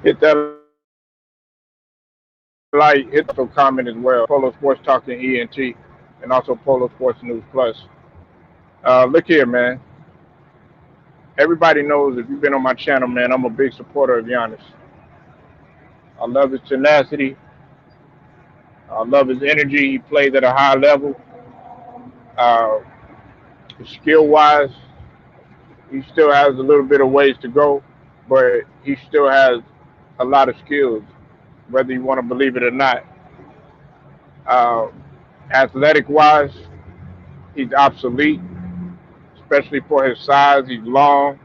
Hit that like, hit the comment as well. Polo Sports Talking ENT, and also Polo Sports News Plus. Look here, man. Everybody knows if you've been on my channel, man, I'm a big supporter of Giannis. I love his tenacity. I love his energy. He plays at a high level. Uh, skill wise, he still has a little bit of ways to go, but he still has a lot of skills, whether you want to believe it or not. Uh, athletic wise, he's obsolete, especially for his size. He's long.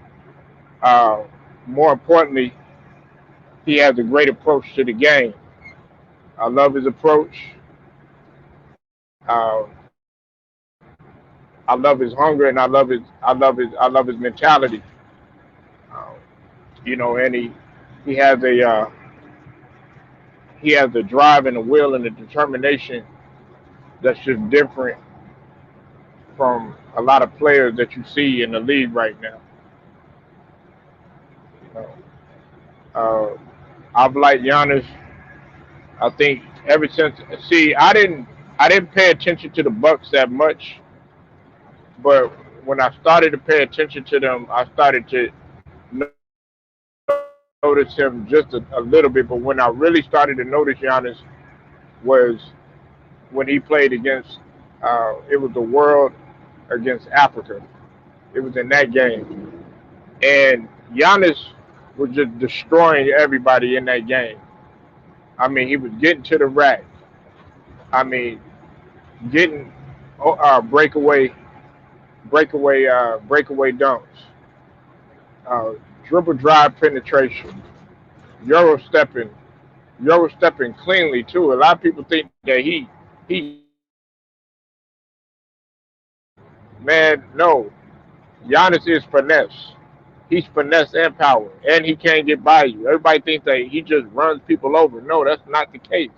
Uh, More importantly, he has a great approach to the game. I love his approach. Uh, I love his hunger, and I love his mentality. Uh, and he has a drive and a will and a determination that's just different from a lot of players that you see in the league right now. Uh, I've liked Giannis. I think ever since, see, I didn't pay attention to the Bucks that much, but when I started to pay attention to them, I started to notice him just a little bit. But when I really started to notice Giannis was when he played against, it was the World against Africa. It was in that game, and Giannis was just destroying everybody in that game. I mean, he was getting to the rack. I mean, getting breakaway dunks, uh, dribble drive penetration, euro stepping, euro stepping cleanly too. A lot of people think that he just man, no. Giannis is finesse. He's finesse and power, and he can't get by you. Everybody thinks that he just runs people over. No, that's not the case.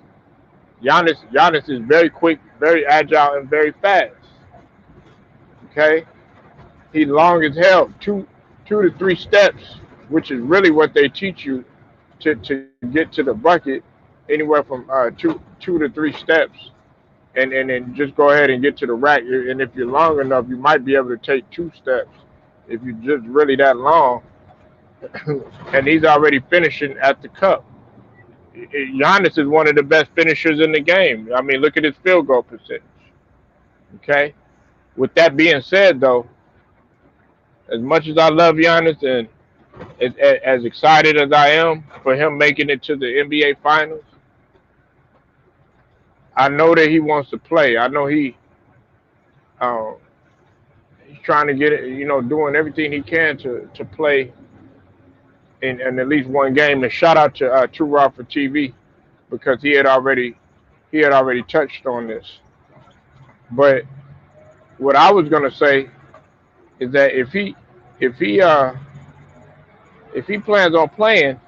Giannis is very quick, very agile, and very fast. Okay, he's long as hell, two to three steps, which is really what they teach you to get to the bucket, anywhere from two to three steps, and then just go ahead and get to the rack. And if you're long enough, you might be able to take two steps if you're just really that long. And he's already finishing at the cup. Giannis is one of the best finishers in the game. I mean, look at his field goal percentage. Okay. With that being said, though, as much as I love Giannis and as excited as I am for him making it to the NBA Finals, I know that he wants to play. I know uh, he's trying to get it, doing everything he can to play in at least one game. And shout out to True Raw for TV because he had already touched on this. But what I was gonna say is that if he uh if he plans on playing,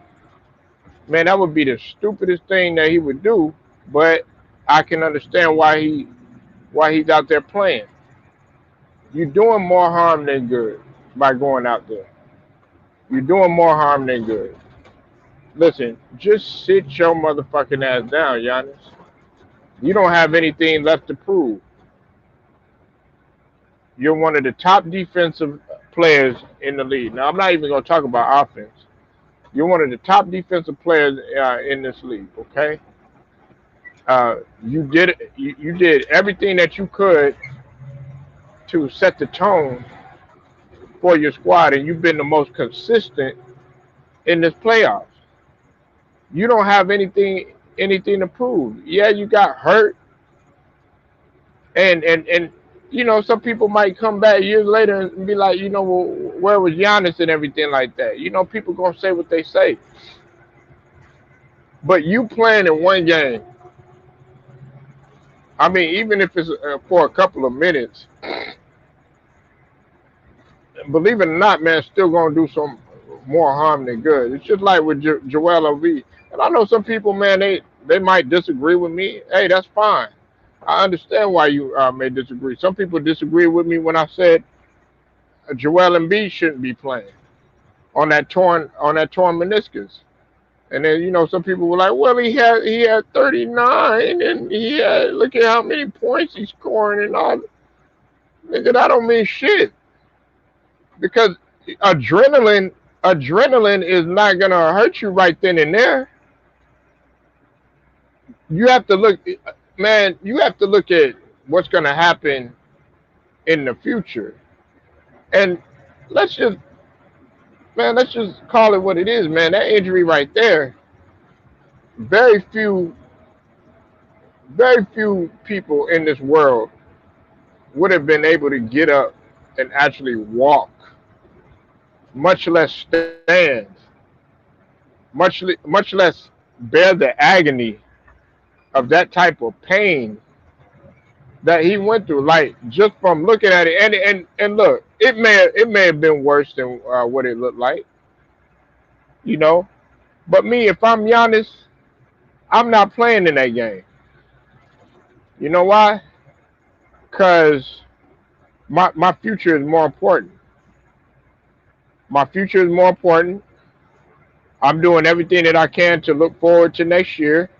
man, that would be the stupidest thing that he would do. But I can understand why he's out there playing. You're doing more harm than good by going out there. You're doing more harm than good. Listen, just sit your motherfucking ass down, Giannis. You don't have anything left to prove. You're one of the top defensive players in the league. Now, I'm not even going to talk about offense. You're one of the top defensive players in this league. Okay, you did everything that you could to set the tone for your squad, and you've been the most consistent in this playoffs. You don't have anything to prove. Yeah, you got hurt, and some people might come back years later and be like, well, where was Giannis and everything like that. People gonna say what they say, but you playing in one game. I mean, even if it's for a couple of minutes, believe it or not, man, still gonna do some more harm than good. It's just like with Joel Embiid, and I know some people, man, they might disagree with me. Hey, that's fine. I understand why you may disagree. Some people disagree with me when I said Joel Embiid shouldn't be playing on that torn meniscus. And then some people were like, well, he had 39, and he had look at how many points he's scoring and all. Nigga, that don't mean shit because adrenaline adrenaline is not gonna hurt you right then and there. You have to look, man. You have to look at what's gonna happen in the future, and let's just let's just call it what it is, man. That injury right there, very few very few people in this world would have been able to get up and actually walk, much less stand, much less bear the agony of that type of pain that he went through. Like just from looking at it, and look, it may have been worse than what it looked like, you know. But me, if I'm Giannis, I'm not playing in that game. You know why? Because my future is more important. My future is more important. I'm doing everything that I can to look forward to next year.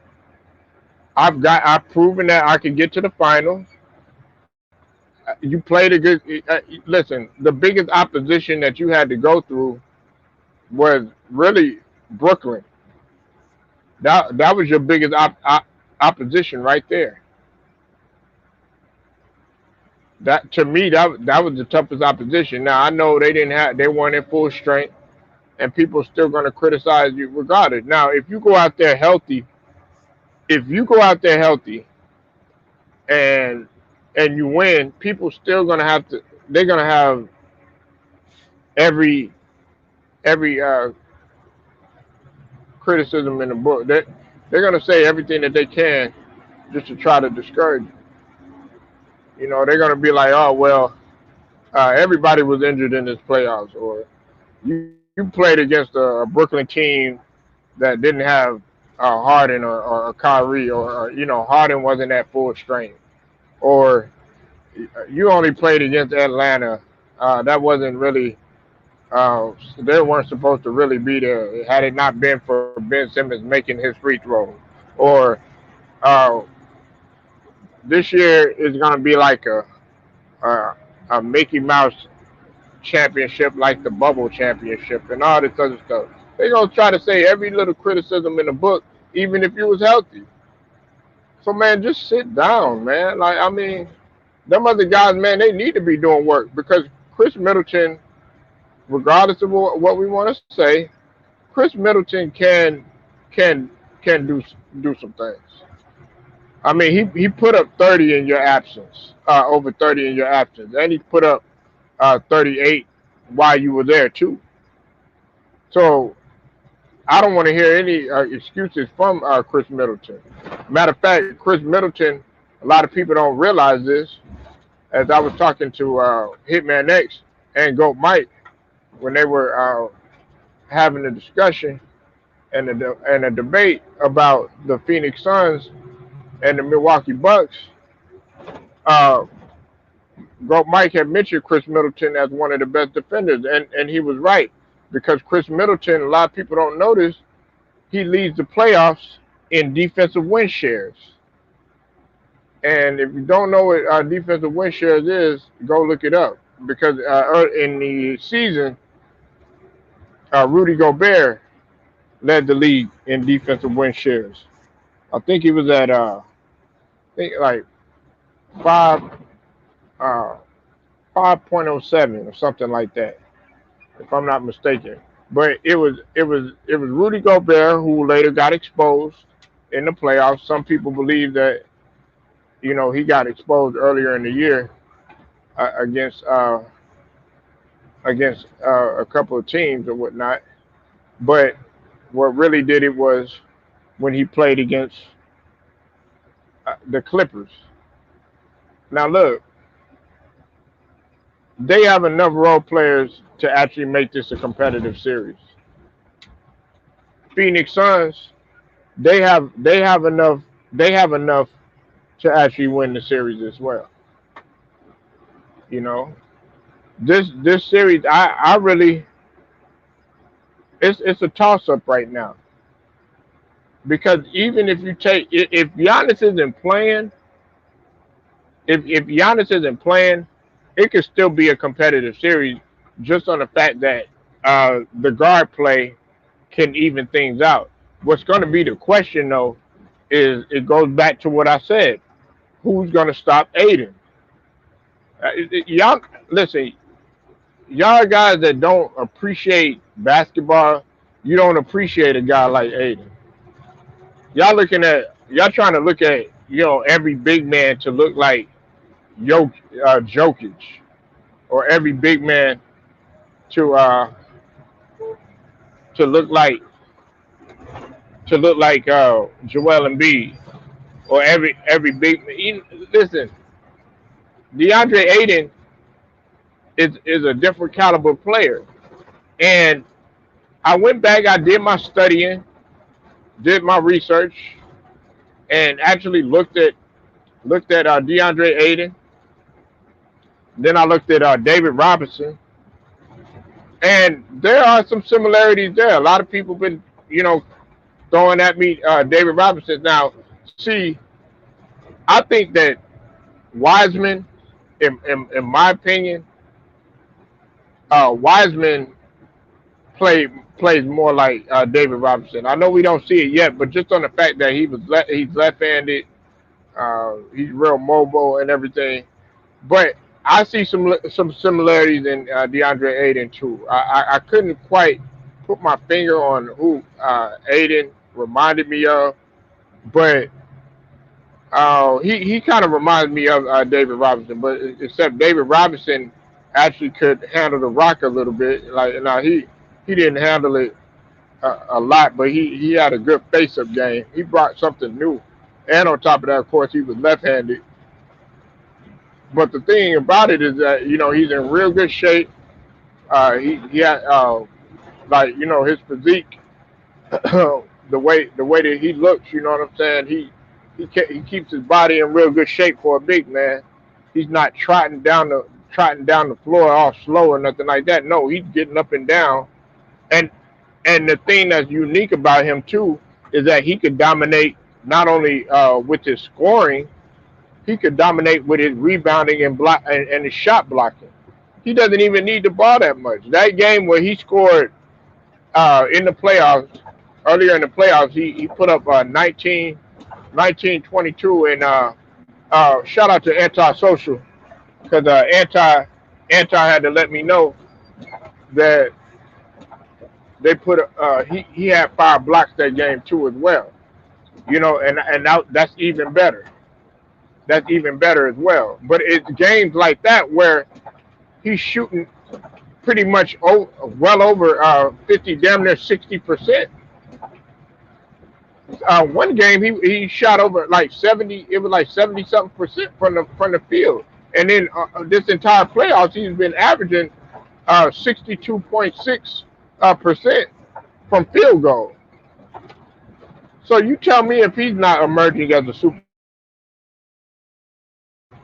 I've proven that I can get to the finals. You played a good. Listen, the biggest opposition that you had to go through was really Brooklyn. That was your biggest opposition right there. That to me that was the toughest opposition. Now I know they weren't in full strength, and people still going to criticize you regardless. Now if you go out there healthy and you win, people still going to have to. They're going to have every every criticism in the book. They're going to say everything that they can just to try to discourage you. They're going to be like, oh well, everybody was injured in this playoffs, or you played against a Brooklyn team that didn't have Harden or Kyrie, or Harden wasn't at full strength, or you only played against Atlanta. That wasn't really. They weren't supposed to really be there had it not been for Ben Simmons making his free throw. Or uh, this year is going to be like a a Mickey Mouse championship, like the bubble championship, and all this other stuff. They're gonna try to say every little criticism in the book, even if you was healthy. So man, just sit down, man. Like I mean, them other guys, man, they need to be doing work because Chris Middleton, regardless of what we want to say, Chris Middleton can can do some things. I mean, he put up 30 in your absence, over 30 in your absence, and he put up 38 while you were there too. So I don't want to hear any excuses from Chris Middleton. Matter of fact, Chris Middleton, a lot of people don't realize this. As I was talking to Hitman X and Goat Mike when they were having a discussion and a debate about the Phoenix Suns and the Milwaukee Bucks, uh, Goat Mike had mentioned Chris Middleton as one of the best defenders, and he was right because Chris Middleton, a lot of people don't notice, he leads the playoffs in defensive win shares. And if you don't know what defensive win shares is, go look it up because in the season, Rudy Gobert led the league in defensive win shares. I think he was at I think like five uh, 5.07 or something like that, if I'm not mistaken. But it was Rudy Gobert who later got exposed in the playoffs. Some people believe that he got exposed earlier in the year against a couple of teams or whatnot. But what really did it was when he played against the Clippers. Now look, they have enough role players to actually make this a competitive series. Phoenix Suns, they have enough to actually win the series as well. You know, this series, I really it's a toss up right now. because even if you take if Giannis isn't playing, if Giannis isn't playing, it could still be a competitive series just on the fact that the guard play can even things out. What's going to be the question though is it goes back to what I said. Who's going to stop Aiden? Y'all listen, y'all guys that don't appreciate basketball, you don't appreciate a guy like Aiden. Y'all trying to look at every big man to look like Jokic, or every big man to to look like Joel Embiid, or every big man. Listen, DeAndre Ayton is a different caliber player, and I went back, I did my studying, did my research, and actually looked at DeAndre Ayton. Then I looked at David Robinson, and there are some similarities there. A lot of people been throwing at me David Robinson. Now, see, I think that Wiseman, in my opinion, Wiseman plays more like David Robinson. I know we don't see it yet, but just on the fact that he's left-handed, he's real mobile and everything. But I see some similarities in DeAndre Ayton too. I couldn't quite put my finger on who Ayton reminded me of, but he kind of reminds me of David Robinson. But except David Robinson actually could handle the rock a little bit. Like now he didn't handle it a lot, but he had a good face-up game. He brought something new, and on top of that, of course, he was left-handed. But the thing about it is that he's in real good shape. He had like his physique, the way that he looks. You know what I'm saying? He keeps his body in real good shape for a big man. He's not trotting down the floor all slow or nothing like that. No, he's getting up and down. And the thing that's unique about him too is that he could dominate not only with his scoring, he could dominate with his rebounding and his shot blocking. He doesn't even need the ball that much. That game where he scored in the playoffs, earlier in the playoffs, he put up 19, 22, and shout out to Antisocial, because anti had to let me know that he had 5 blocks that game too as well. And that's even better. That's even better as well. But it's games like that where he's shooting pretty much well over 50, damn near 60%. One game he shot over like 70. It was like 70 something percent from the field. And then this entire playoffs, he's been averaging 62.6 percent from field goal. So you tell me if he's not emerging as a superstar.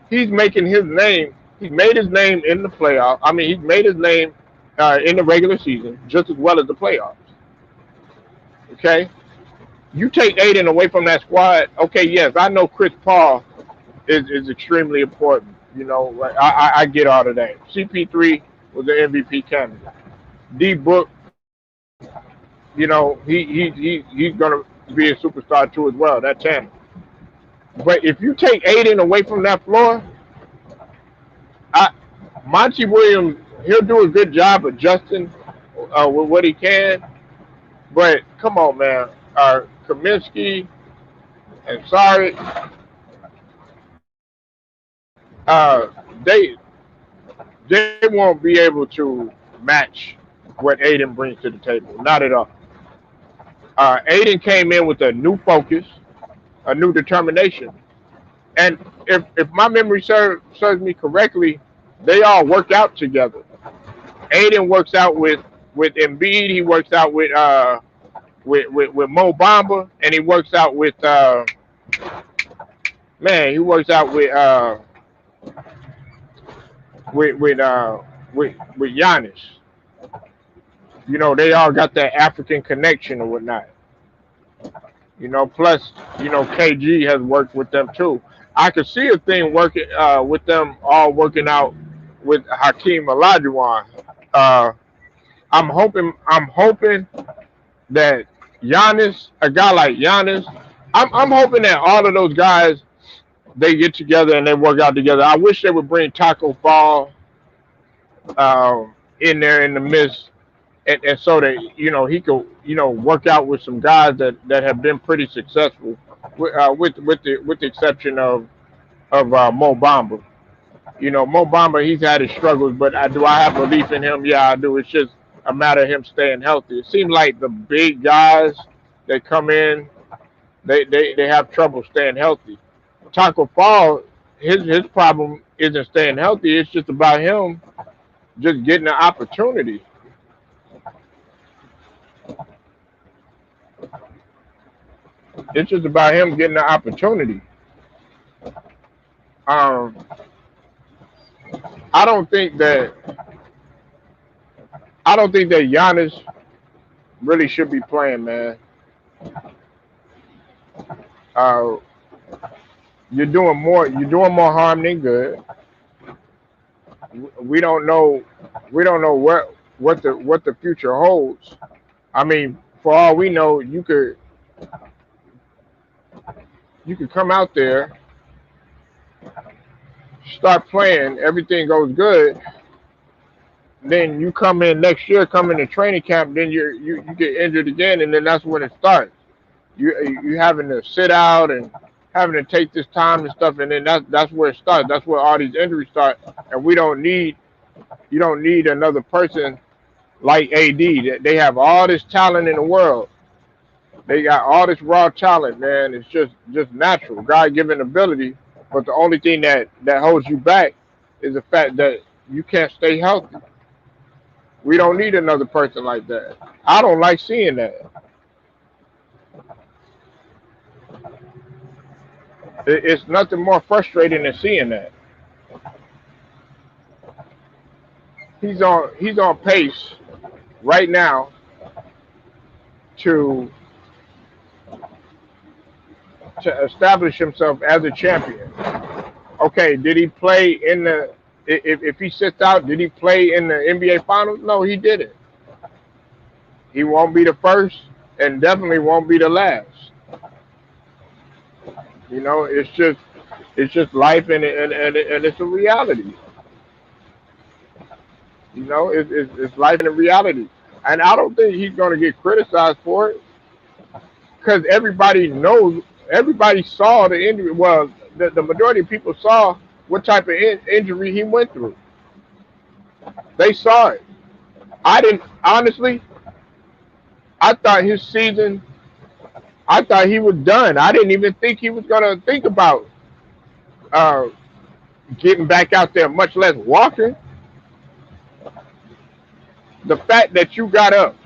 He's making his name. He's made his name in the playoff. I mean, he's made his name in the regular season just as well as the playoffs. Okay, you take Aiden away from that squad. Okay, yes, I know Chris Paul is extremely important. I get all of that. CP3 was an MVP candidate. D Book, he's gonna be a superstar too as well. That Tanner. But if you take Aiden away from that floor, I, Monty Williams, he'll do a good job adjusting with what he can. But come on, man, Kaminsky and sorry, uh, they they won't be able to match what Aiden brings to the table. Not at all. Aiden came in with a new focus, a new determination, and if my memory serves me correctly, they all work out together. Aiden works out with Embiid. He works out with Mo Bamba, and he works out with man. He works out with with uh, with Giannis. They all got that African connection or whatnot. Plus, KG has worked with them too. I could see a thing working with them all working out with Hakeem Olajuwon. Uh, I'm hoping that Giannis, a guy like Giannis, I'm hoping that all of those guys they get together and they work out together. I wish they would bring Taco Fall in there in the midst, and so that he could work out with some guys that have been pretty successful, with the exception of Mo Bamba. Mo Bamba, he's had his struggles, but do I have belief in him? Yeah, I do. It's just a matter of him staying healthy. It seems like the big guys that come in, they have trouble staying healthy. Taco Fall, his problem isn't staying healthy. It's just about him just getting an opportunity. It's just about him getting an opportunity. Um, I don't think that I don't think that Giannis really should be playing, man. Uh, you're doing more harm than good. We don't know we don't know what the future holds. I mean, for all we know, you could come out there, start playing, everything goes good, then you come in next year, come into training camp, then you get injured again, and then that's when it starts. You having to sit out and having to take this time and stuff, and then that's where it starts. That's where all these injuries start, and we don't need you don't need another person like AD. They have all this talent in the world. They got all this raw talent, man. It's just natural, God given ability. But the only thing that holds you back is the fact that you can't stay healthy. We don't need another person like that. I don't like seeing that. It's nothing more frustrating than seeing that. He's on pace right now to establish himself as a champion. Okay, did he play in the if he sits out, did he play in the NBA finals? No, he didn't. He won't be the first and definitely won't be the last. It's just life, and it's a reality. It's life and a reality. And I don't think he's going to get criticized for it because everybody saw the injury. Well, the majority of people saw what type of injury he went through. They saw it. I didn't, honestly. I thought his season. I thought he was done. I didn't even think he was going to think about uh, getting back out there, much less walking. The fact that you got up,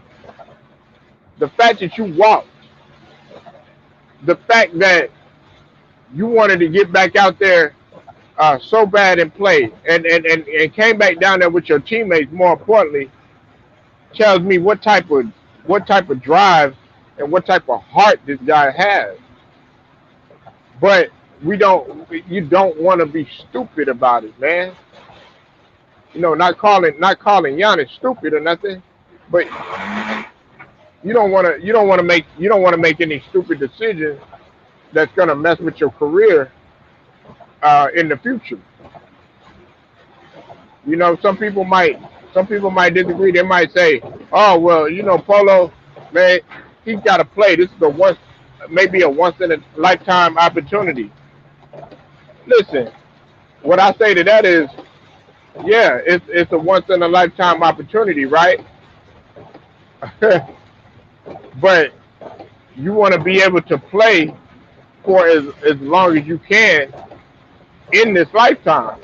the fact that you walked, the fact that you wanted to get back out there so bad and play, and came back down there with your teammates. More importantly, tells me what type of drive and what type of heart this guy has. But you don't want to be stupid about it, man. Not calling Giannis stupid or nothing, but you don't want to make any stupid decisions that's gonna mess with your career in the future. Some people might disagree. They might say, "Oh well, Polo, man, he's got to play. This is maybe a once in a lifetime opportunity." Listen, what I say to that is, yeah, it's a once in a lifetime opportunity, right? But you want to be able to play for as long as you can in this lifetime,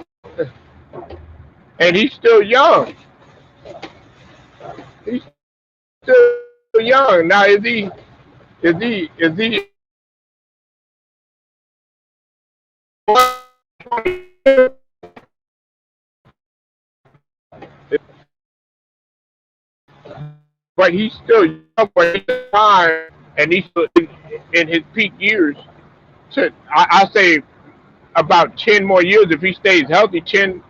and he's still young. He's still young. Now, is he but he's still young for his time. and he's still in his peak years. I say about 10 more years if he stays healthy, 10,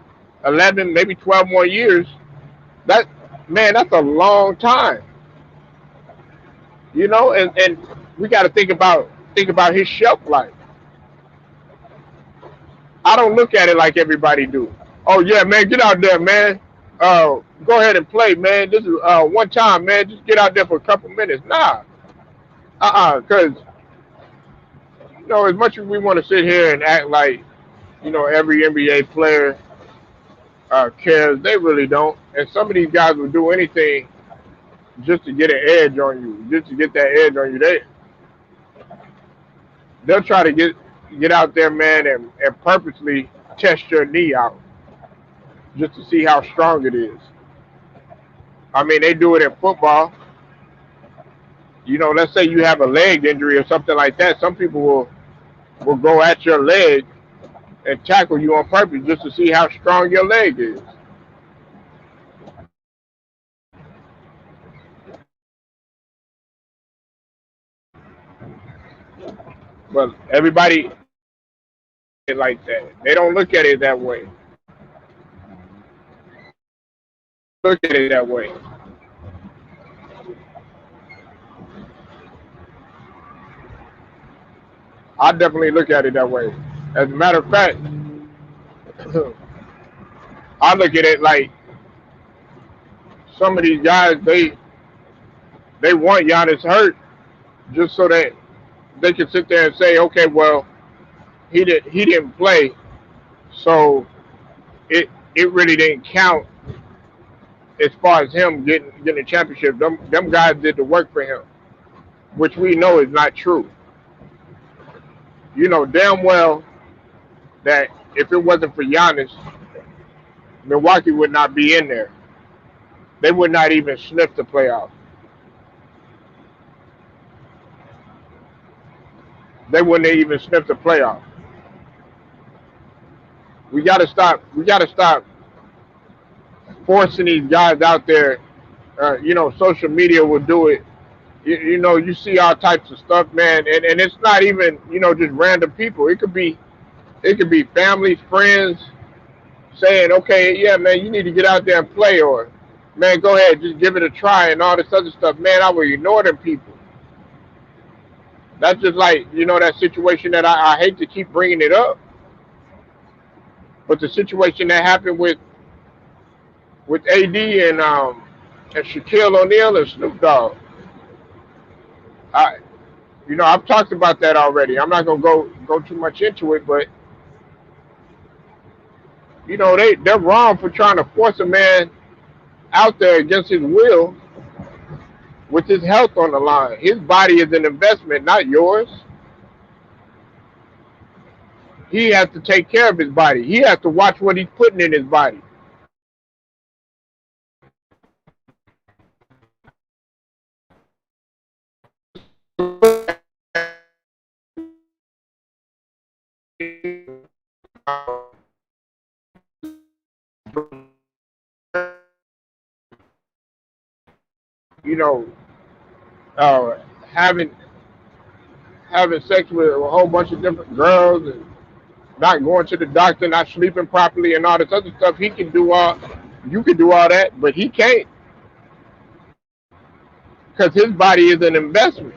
11, maybe 12 more years. That man, that's a long time, and we got to think about his shelf life. I don't look at it like everybody do. Oh yeah, man, get out there, man. Go ahead and play, man. This is one time, man. Just get out there for a couple minutes. Nah, because as much as we want to sit here and act like every NBA player cares, they really don't. And some of these guys will do anything just to get an edge on you, just to get that edge on you. They'll try to get out there, man, and purposely test your knee out just to see how strong it is. I mean, they do it in football. Let's say you have a leg injury or something like that. Some people will go at your leg and tackle you on purpose just to see how strong your leg is. But everybody like that. They don't look at it that way. Look at it that way. I definitely look at it that way. As a matter of fact, I look at it like some of these guys they want Giannis hurt just so that they can sit there and say, okay, well, he didn't play, so it really didn't count as far as him getting a championship. Them guys did the work for him, which we know is not true. You know damn well that if it wasn't for Giannis, Milwaukee would not be in there. They would not even sniff the playoffs. They wouldn't even sniff the playoffs. We gotta stop. We gotta stop forcing these guys out there. Social media will do it. You see all types of stuff, man, and it's not even just random people. It could be family, friends saying, okay, yeah, man, you need to get out there and play, or man, go ahead, just give it a try, and all this other stuff. Man, I will ignore them people. That's just like that situation that I hate to keep bringing it up, but the situation that happened with AD and Shaquille O'Neal and Snoop Dogg. I I've talked about that already. I'm not gonna go too much into it, but they're wrong for trying to force a man out there against his will with his health on the line. His body is an investment, not yours. He has to take care of his body. He has to watch what he's putting in his body. You know, uh, having having sex with a whole bunch of different girls and not going to the doctor, not sleeping properly, and all this other stuff. He can do all. You can do all that, but he can't because his body is an investment.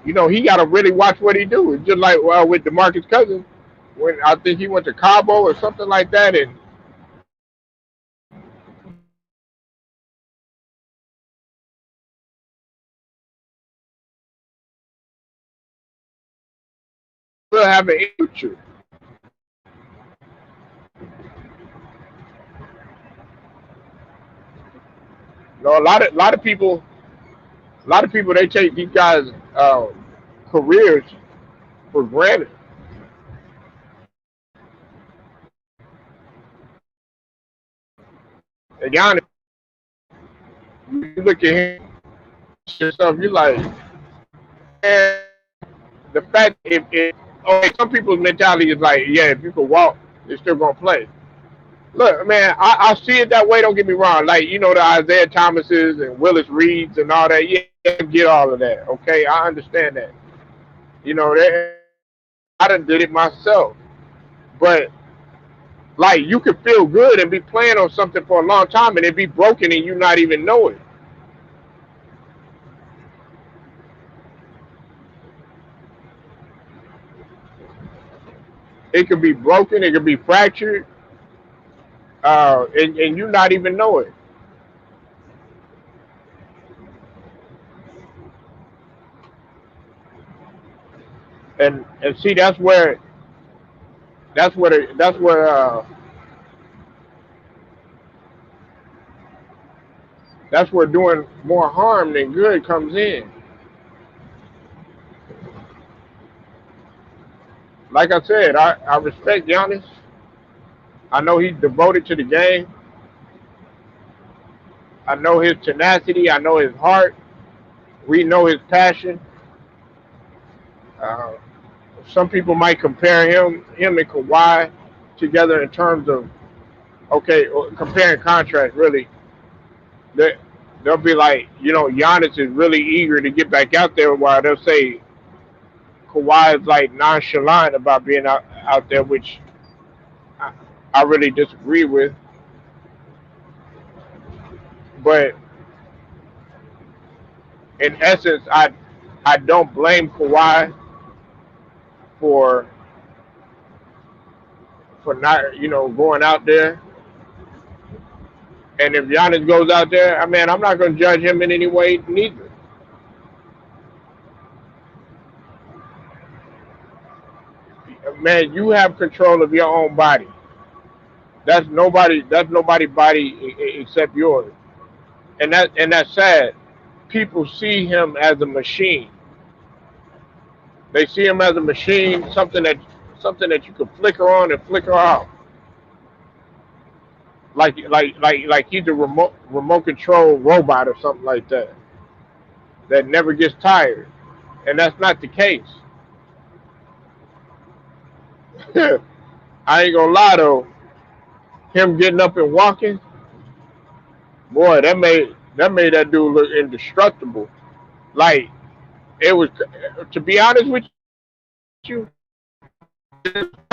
He got to really watch what he do. It's just like with DeMarcus Cousins, when I think he went to Cabo or something like that, and will have an future. A lot of people they take these guys' careers for granted. And Giannis, you look at him yourself, you're like, man, the fact if okay, some people's mentality is like, yeah, if you can walk, they're still gonna play. Look, man, I see it that way. Don't get me wrong. Like the Isaiah Thomases and Willis Reeds and all that. Yeah, I get all of that. Okay, I understand that. That I done did it myself. But like, you could feel good and be playing on something for a long time and it be broken and you not even know it. It could be broken. It could be fractured, and you not even know it. And see, that's where doing more harm than good comes in. Like I said, I respect Giannis. I know he's devoted to the game. I know his tenacity. I know his heart. We know his passion. Uh, some people might compare him and Kawhi together in terms of, okay, comparing contrast. Really, they they'll be like, Giannis is really eager to get back out there, while they'll say Kawhi is like nonchalant about being out there, which I, I really disagree with. But in essence, I don't blame Kawhi for not going out there. And if Giannis goes out there, I mean, I'm not going to judge him in any way neither. Man, you have control of your own body. That's nobody body except yours. And that's sad. People see him as a machine. They see him as a machine, something that you can flicker on and flicker off, like he's a remote control robot or something like that never gets tired, and that's not the case. I ain't gonna lie though, him getting up and walking, boy, that made that dude look indestructible. Like, it was, to be honest with you,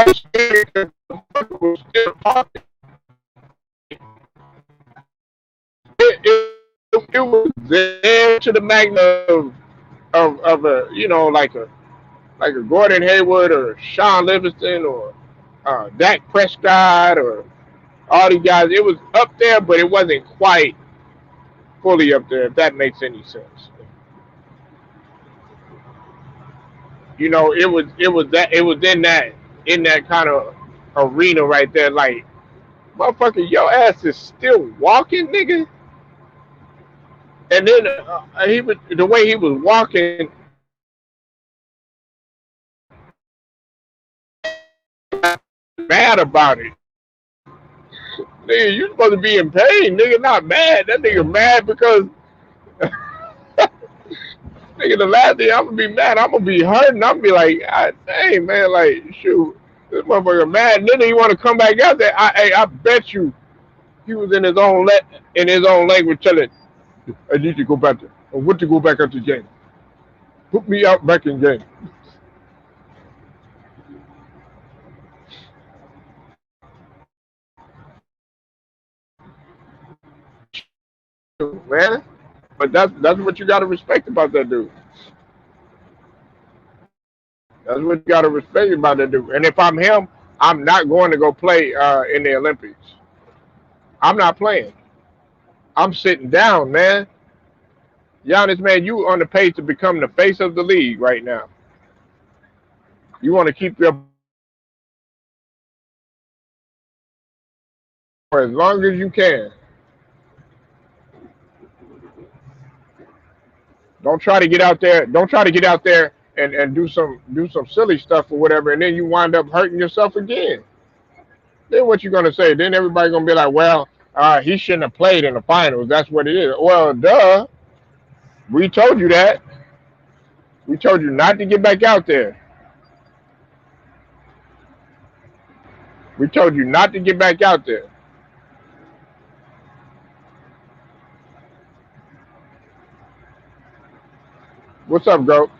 was still talking. It was there to the magnet of a like a Gordon Hayward or Sean Livingston or Dak Prescott or all these guys. It was up there, but it wasn't quite fully up there. If that makes any sense, it was in that kind of arena right there. Like, motherfucker, your ass is still walking, nigga. And then he was the way he was walking, mad about it. Nigga, you supposed to be in pain, nigga, not mad. That nigga mad because nigga, the last thing I'm gonna be mad, I'm gonna be hurting. I'm gonna be like, God, dang man, like shoot, this motherfucker mad. And then he want to come back out there. I bet you he was in his own language telling, I need to go back there. I want to go back out to game. Put me out back in game, man. But that's what you gotta respect about that dude. That's what you gotta respect about that dude. And if I'm him, I'm not going to go play in the Olympics. I'm not playing. I'm sitting down, man. Giannis, man, you on the pace to become the face of the league right now. You want to keep your for as long as you can. Don't try to get out there. Don't try to get out there and do some silly stuff or whatever, and then you wind up hurting yourself again. Then what you gonna say? Then everybody gonna be like, well, he shouldn't have played in the finals. That's what it is. Well, duh. We told you that. We told you not to get back out there. We told you not to get back out there. What's up, bro?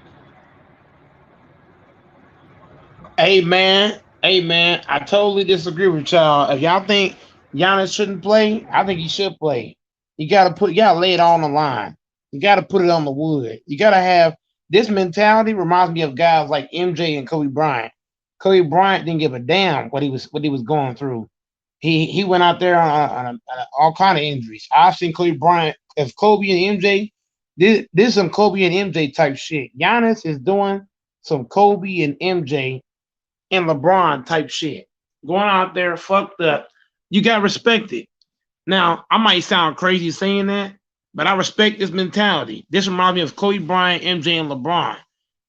Hey man, I totally disagree with y'all. If y'all think Giannis shouldn't play, I think he should play. You gotta lay it all on the line. You gotta put it on the wood. You gotta have this mentality reminds me of guys like MJ and Kobe Bryant. Kobe Bryant didn't give a damn what he was going through. He went out there on all kind of injuries. I've seen Kobe Bryant as Kobe and MJ. This is some Kobe and MJ type shit. Giannis is doing some Kobe and MJ and LeBron type shit. Going out there fucked up. You got to respect it. Now, I might sound crazy saying that, but I respect this mentality. This reminds me of Kobe Bryant, MJ, and LeBron.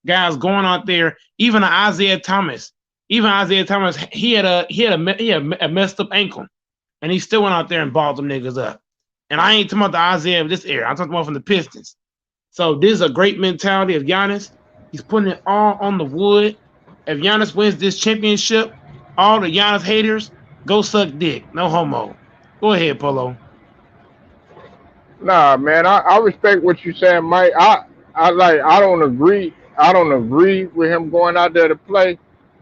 Guys going out there, even Isaiah Thomas. Even Isaiah Thomas, he had a messed up ankle, and he still went out there and balled them niggas up. And I ain't talking about the Isaiah of this era. I'm talking about from the Pistons. So this is a great mentality of Giannis. He's putting it all on the wood. If Giannis wins this championship, all the Giannis haters go suck dick. No homo. Go ahead, Polo. Nah, man, I respect what you saying, Mike. I don't agree. I don't agree with him going out there to play,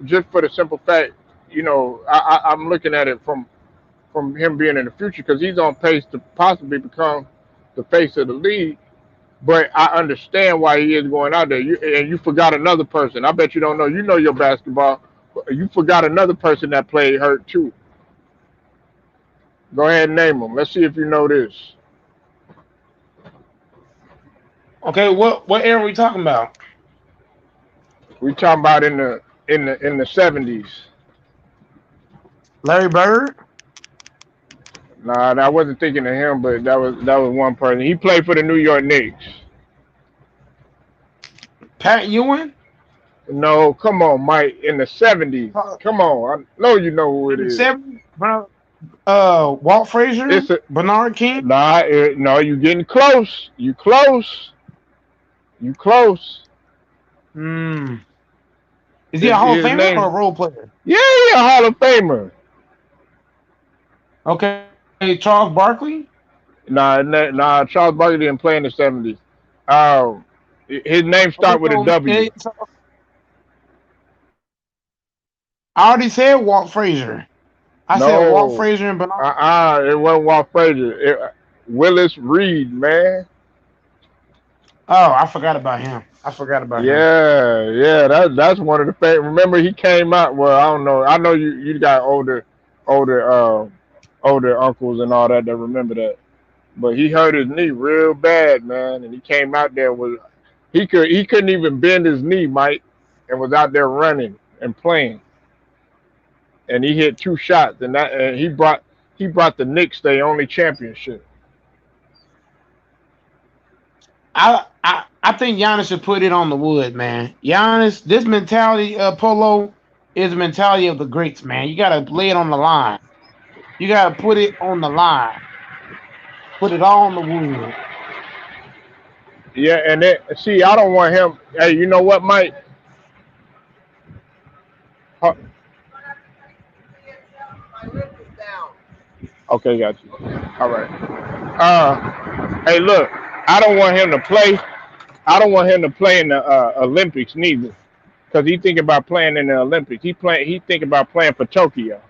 just for the simple fact, I'm looking at it from him being in the future because he's on pace to possibly become the face of the league. But I understand why he is going out there. And you forgot another person. I bet you don't know. You know your basketball. You forgot another person that played hurt too. Go ahead and name them. Let's see if you know this. Okay, what era are we talking about? We talking about in the 70s. Larry Bird, Nah, I wasn't thinking of him, but that was one person. He played for the New York Knicks. Pat Ewing, No, come on, Mike. In the 70s. Come on. I know you know who it in the is. 70s, Walt Frazier, It's a Bernard King. no. You getting close. You close. You close. Hmm. Is he a Hall of His Famer or a name. role player? Yeah, he a Hall of Famer. Okay, Charles Barkley. Nah. Charles Barkley didn't play in the 70s. Um, his name Okay, start with a W. so I already said Walt Frazier. I said Walt No. Frazier and Bernard. It wasn't Walt Frazier. Willis Reed, man. Oh, I forgot about him. I forgot about him. Yeah. That's one of the favorite. Remember, he came out. Well, I don't know. I know you got older, older uncles and all that remember that. But he hurt his knee real bad, man, and he came out there with he couldn't even bend his knee, Mike, and was out there running and playing, and he hit two shots, and he brought the Knicks their only championship. I think Giannis should put it on the wood, man. Giannis, this mentality, Polo, is the mentality of the greats, man. You gotta lay it on the line. You gotta put it on the line. Put it all on the wood. Yeah, and see, I don't want him. Hey, you know what, Mike? Huh, okay, got you. All right. Hey, look, I don't want him to play. I don't want him to play in the Olympics neither, because he think about playing in the Olympics. He think about playing for Tokyo.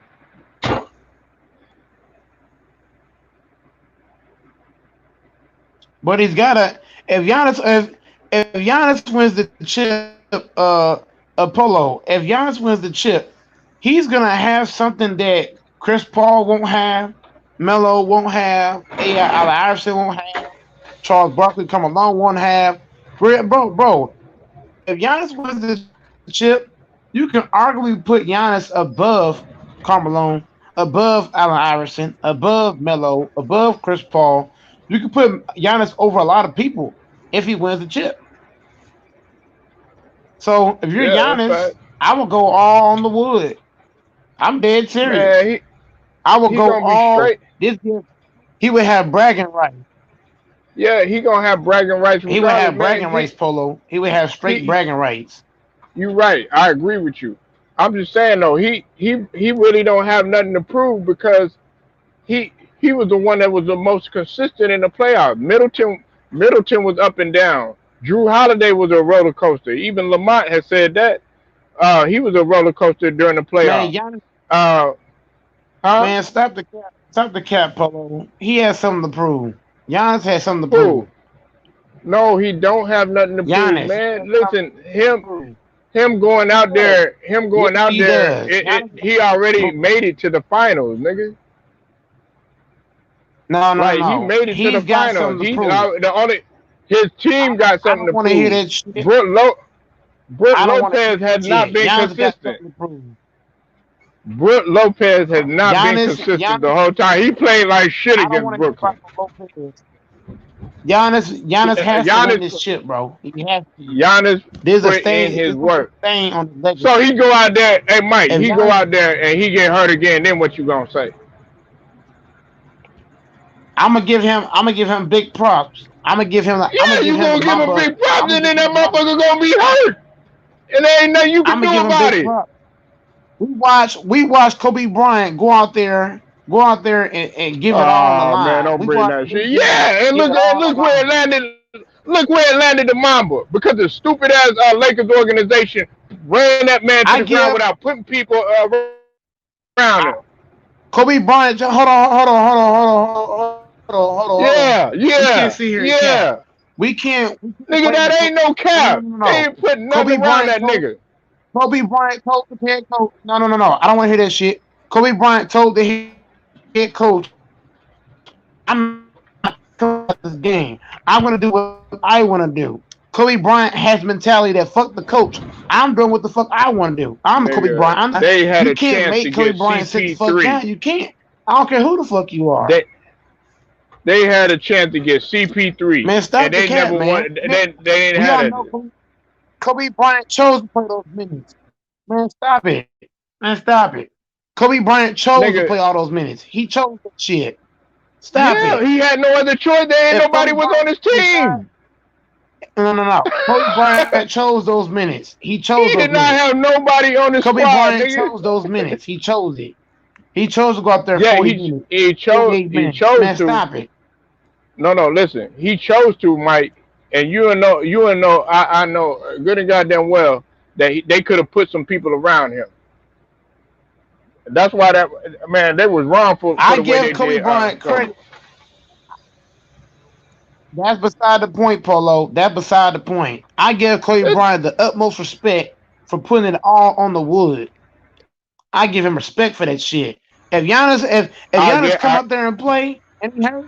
But he's gotta if Giannis wins the chip, Apollo, if Giannis wins the chip, he's gonna have something that Chris Paul won't have, Melo won't have, A.I. Allen Iverson won't have, Charles Barkley come along won't have. Bro, if Giannis wins the chip, you can arguably put Giannis above Carmelo, above Allen Iverson, above Melo, above Chris Paul. You can put Giannis over a lot of people if he wins the chip. So if you're Yeah, that's Giannis, right. I will go all on the wood. I'm dead serious. Man, I will he go gonna be all straight. this. He would have bragging rights. Yeah, he gonna have bragging rights He would regardless, have man. bragging rights, Polo. He would have straight He bragging rights. you right. I agree with you. I'm just saying though, he really don't have nothing to prove because he he was the one that was the most consistent in the playoffs. Middleton was up and down. Drew Holiday was a roller coaster. Even Lamont has said that. He was a roller coaster during the Man, playoffs. Giannis, Uh, huh? man, stop the cap, Polo. He has something to prove. Giannis has something to prove. Who? No, he don't have nothing to prove, Giannis, he man. has something Listen, to him prove. him going He out does. there, him Yes, going out he there, does. Giannis has he something already to prove. made it to the finals, nigga. No, no, Like he no. made it to the He's got finals. something to He prove. the only his team got I something don't to want to hear prove. that shit. Brooke I don't want to hear Lopez that has not shit. been Giannis got consistent. something to prove. Brooke Lopez has not been consistent the Giannis. whole time. He played like shit I don't against want to hear Brooklyn. about Lopez. Giannis has to win this Giannis, chip, bro. He has to. Giannis There's a put in stain. his There's gonna be a work. stain on the So legacy. he go out there, hey Mike, If he go Giannis, out there and he get hurt again. Then what you gonna say? I'm gonna give him big props. I'm gonna give him. I'm Yeah, gonna give you him the gonna give him Mamba. big props, I'm gonna and give then him that the Mamba. motherfucker gonna be hurt, and there ain't nothing you I'm can gonna do give him about big it. props. We watched Kobe Bryant go out there and give it all on the Oh man, line. don't We bring watched that shit. KD Yeah, and give it all on look the where it line. landed. Look where it landed the Mamba because the stupid ass Lakers organization ran that man to I the ground give without putting people around him. Kobe Bryant. Hold on. Yeah, We can't yeah, sit here and cap. yeah. We can't Nigga, blame the that ain't no cap. They no. ain't putting Kobe nothing around Bryant that told nigga. Kobe Bryant told the head coach. No. I don't want to hear that shit. Kobe Bryant told the head coach, "I'm not coming out this game. I'm gonna do what I want to do." Kobe Bryant has mentality that fuck the coach. I'm doing what the fuck I want to do. I'm Kobe Nigga, Bryant. they had You a can't chance to make Kobe get Bryant sit the fuck CP3. down. You can't. I don't care who the fuck you are. They had a chance to get CP3, Man, stop and the they cap, never man. won. They ain't We had all it. know Kobe Bryant chose to play those minutes. Man, stop it. Man, stop it. Kobe Bryant chose to Nigga, play all those minutes. He chose that shit. Stop yeah, it. he had no other choice. There ain't If nobody Kobe was Bryant on his decided, team. no. Kobe Bryant chose those minutes. He chose He those did not minutes. have nobody on his Kobe squad, Bryant nigga. chose those minutes. He chose it. He chose to go out there Yeah, 40 minutes. he 48 minutes. chose Man, to. stop it. No, listen. He chose to, Mike, and you know, I know good and goddamn well that they could have put some people around him. That's why that man they was wrong for I the way give they Kobe did Bryant Kobe. credit. That's beside the point, Polo. That's beside the point. I give Kobe It's, Bryant the utmost respect for putting it all on the wood. I give him respect for that shit. If I Giannis get come up there and play and he hurt,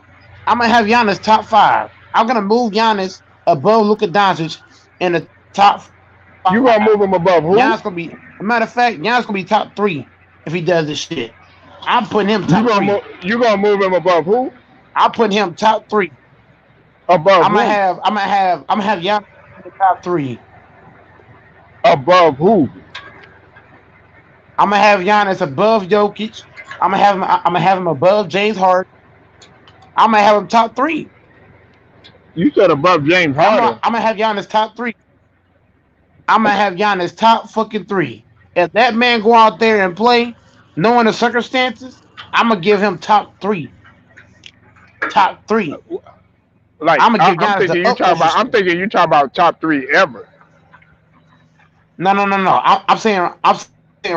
I'm gonna have Giannis top 5. I'm gonna move Giannis above Luka Doncic in the top 5. you gonna move him above who? Giannis gonna be a matter of fact, Giannis gonna be top 3 if he does this shit. I'm putting him top 3. You gonna move him above who? I'm putting him top 3. Above I'm who? gonna have Giannis in the top 3. Above who? I'm gonna have Giannis above Jokic. I'm gonna have him above James Harden. I'm gonna have him top 3. You said above James Harden. I'm gonna have Giannis top 3. I'm gonna have Giannis top fucking 3. If that man go out there and play, knowing the circumstances, I'm gonna give him top 3. Top 3. Like I'm gonna give I'm Giannis thinking the you talking utmost about. I'm respect. thinking you talking about top 3 ever. No. I'm saying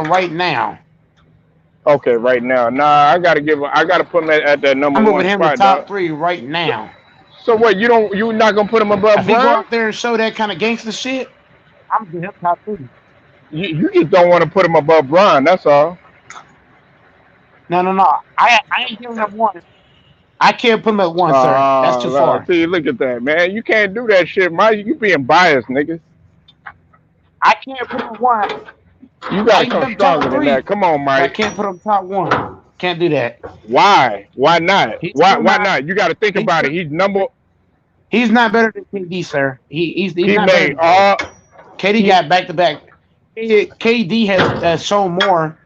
right now. Okay, right now. Nah, I gotta put him at that number I'm moving 1 him to spot, top dog. 3 right now. So what? You not gonna put him above If he go Bron? out there and show that kind of gangster shit, I'm gonna give him top 3. You just don't want to put him above Bron. That's all. No. I ain't giving him 1. I can't put him at 1, sir. That's too far. See, look at that, man. You can't do that shit, Mike. You being biased, nigga. I can't put him at 1. You I gotta can come put him top stronger than 3. that. Come on, But I Mike. can't put him top 1. Can't do that. Why? Why not? He's Why? still Why not. not? You got to think He's about still, it. he's not better than KD, sir. He's He not better made than all. KD. Got back to back. KD has shown more.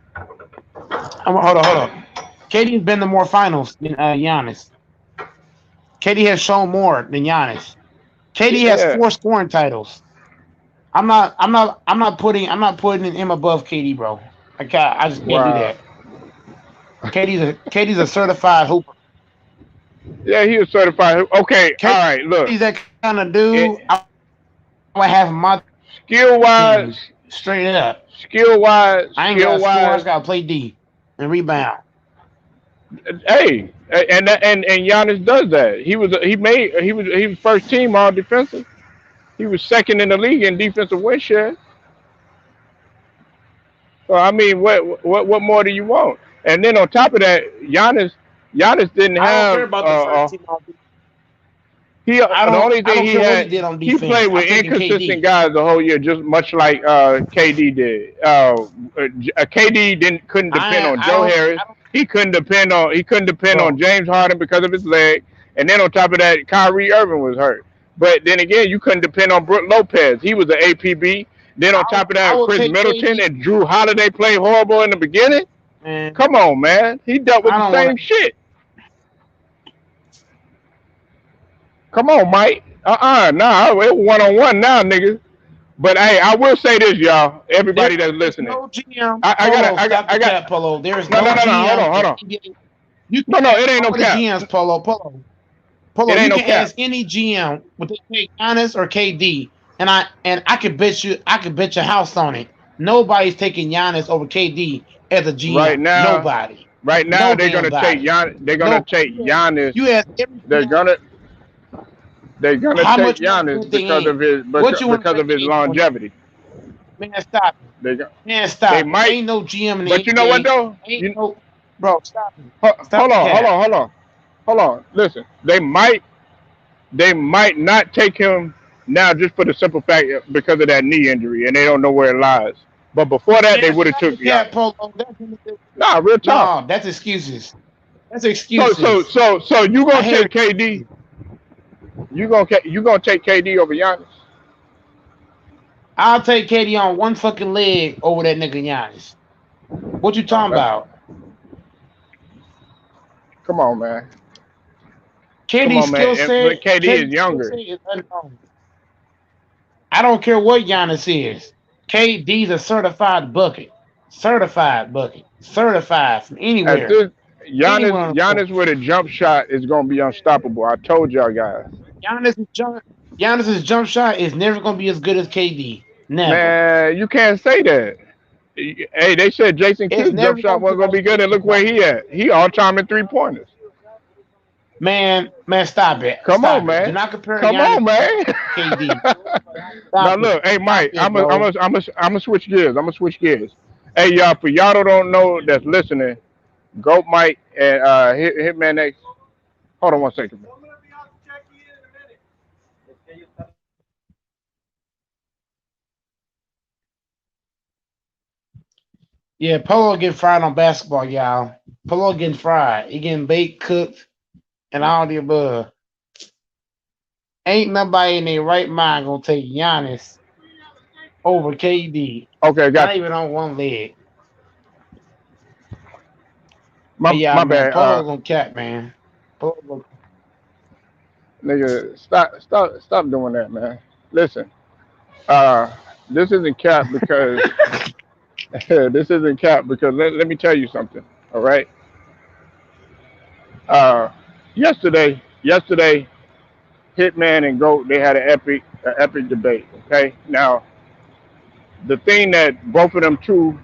Hold on. KD has been to more finals than Giannis. KD has shown more than Giannis. KD has Yeah. 4 scoring titles. I'm not putting him above KD, bro. I just can't do Wow. that. KD's a certified hooper. Yeah, he was certified. Okay. All right. Look. He's that kind of dude. would have my Skill wise, team straight up. skill wise, I ain't got skill to score. I wise. just got to play D and rebound. Hey, and Giannis does that. He was first team all defensive. He was second in the league in defensive win share. So I mean, what more do you want? And then on top of that, Giannis didn't I don't care have about the first team on defense. he I the only don't thing he care what he had did on he defense. played I'm with taking inconsistent KD. guys the whole year, just much like KD did. KD didn't couldn't depend on Joe Harris. I don't He couldn't depend on bro. James Harden because of his leg, and then on top of that, Kyrie Irving was hurt. But then again, you couldn't depend on Brook Lopez. He was an APB. Then on top of I that, will Chris take Middleton KD, and Drew Holiday played horrible in the beginning. man. Come on, man. He dealt with I the don't want same shit. Come on, Mike. Nah, it one on one now, nigga. But hey, I will say this, y'all. there Everybody that's is listening, no GM. I Polo, gotta, I got, stop the I got. cat, Polo. There is No, no no, no, no. Hold GM on, hold in on. NBA. You can No, no, ask it ain't no all the cap. GMs, Polo. It ain't You no can cap. ask any GM would they take Giannis or KD, and I could bet you, I could bet your house on it. Nobody's taking Giannis over KD as a Right GM. now, Nobody. right now, No they're damn gonna take body. Gian. They're gonna No. take Giannis. You ask every They're GM gonna, they're gonna how take much you want to Giannis bet they ain't. What you want to because bet of they his ain't going to? longevity. Man, stop it. They go- Man, they stop it. might, Ain't no GM in the but you know what NBA. though? Ain't no bro. Stop it. Stop Hold the on, hold cap. on, hold on, hold on. Listen, they might not take him now just for the simple fact because of that knee injury, and they don't know where it lies. But before that, they Man, would have stop took the cap, Giannis. Polo. Nah, real talk. No, that's excuses. That's So so excuses. so so you I gonna hear take KD? excuses. You gonna take KD over Giannis? I'll take KD on one fucking leg over that nigga Giannis. What you Oh, talking about? come on, man. Come KD on, man. skill But set. KD is KD skill younger. set is unknown. I don't care what Giannis is. KD's a certified bucket. Certified bucket. Certified from At anywhere. this, Giannis, Anywhere on the court. Giannis with a jump shot is gonna be unstoppable. I told y'all guys. Giannis's jump Giannis's jump shot is never gonna be as good as KD. Never. Man, you can't say that. Hey, they said Jason It's Kidd's jump never shot gonna be wasn't gonna like be good, and KD look where jump he shot. at. He all time in 3 pointers. Man, stop it. Come on, Stop it. Do man. not compare Come Giannis on, man. to KD. Now Stop it. look, hey Stop Mike, it, bro. I'm gonna switch gears. I'm gonna switch gears. Hey y'all, for y'all that don't know that's listening, Goat Mike and Hitman X. Hold on one second. Yeah, Polo getting fried on basketball, y'all. Polo getting fried. He getting baked, cooked, and all the above. Ain't nobody in their right mind gonna take Giannis over KD. Okay, Not got you. even on one leg. My But yeah, my man, bad. Polo gonna cap, man. Polo gonna, Nigga, stop doing that, man. Listen, uh, this isn't cap because this isn't cap because let me tell you something. All right. Uh, yesterday, Hitman and Goat they had an epic debate. Okay. Now the thing that both of them two,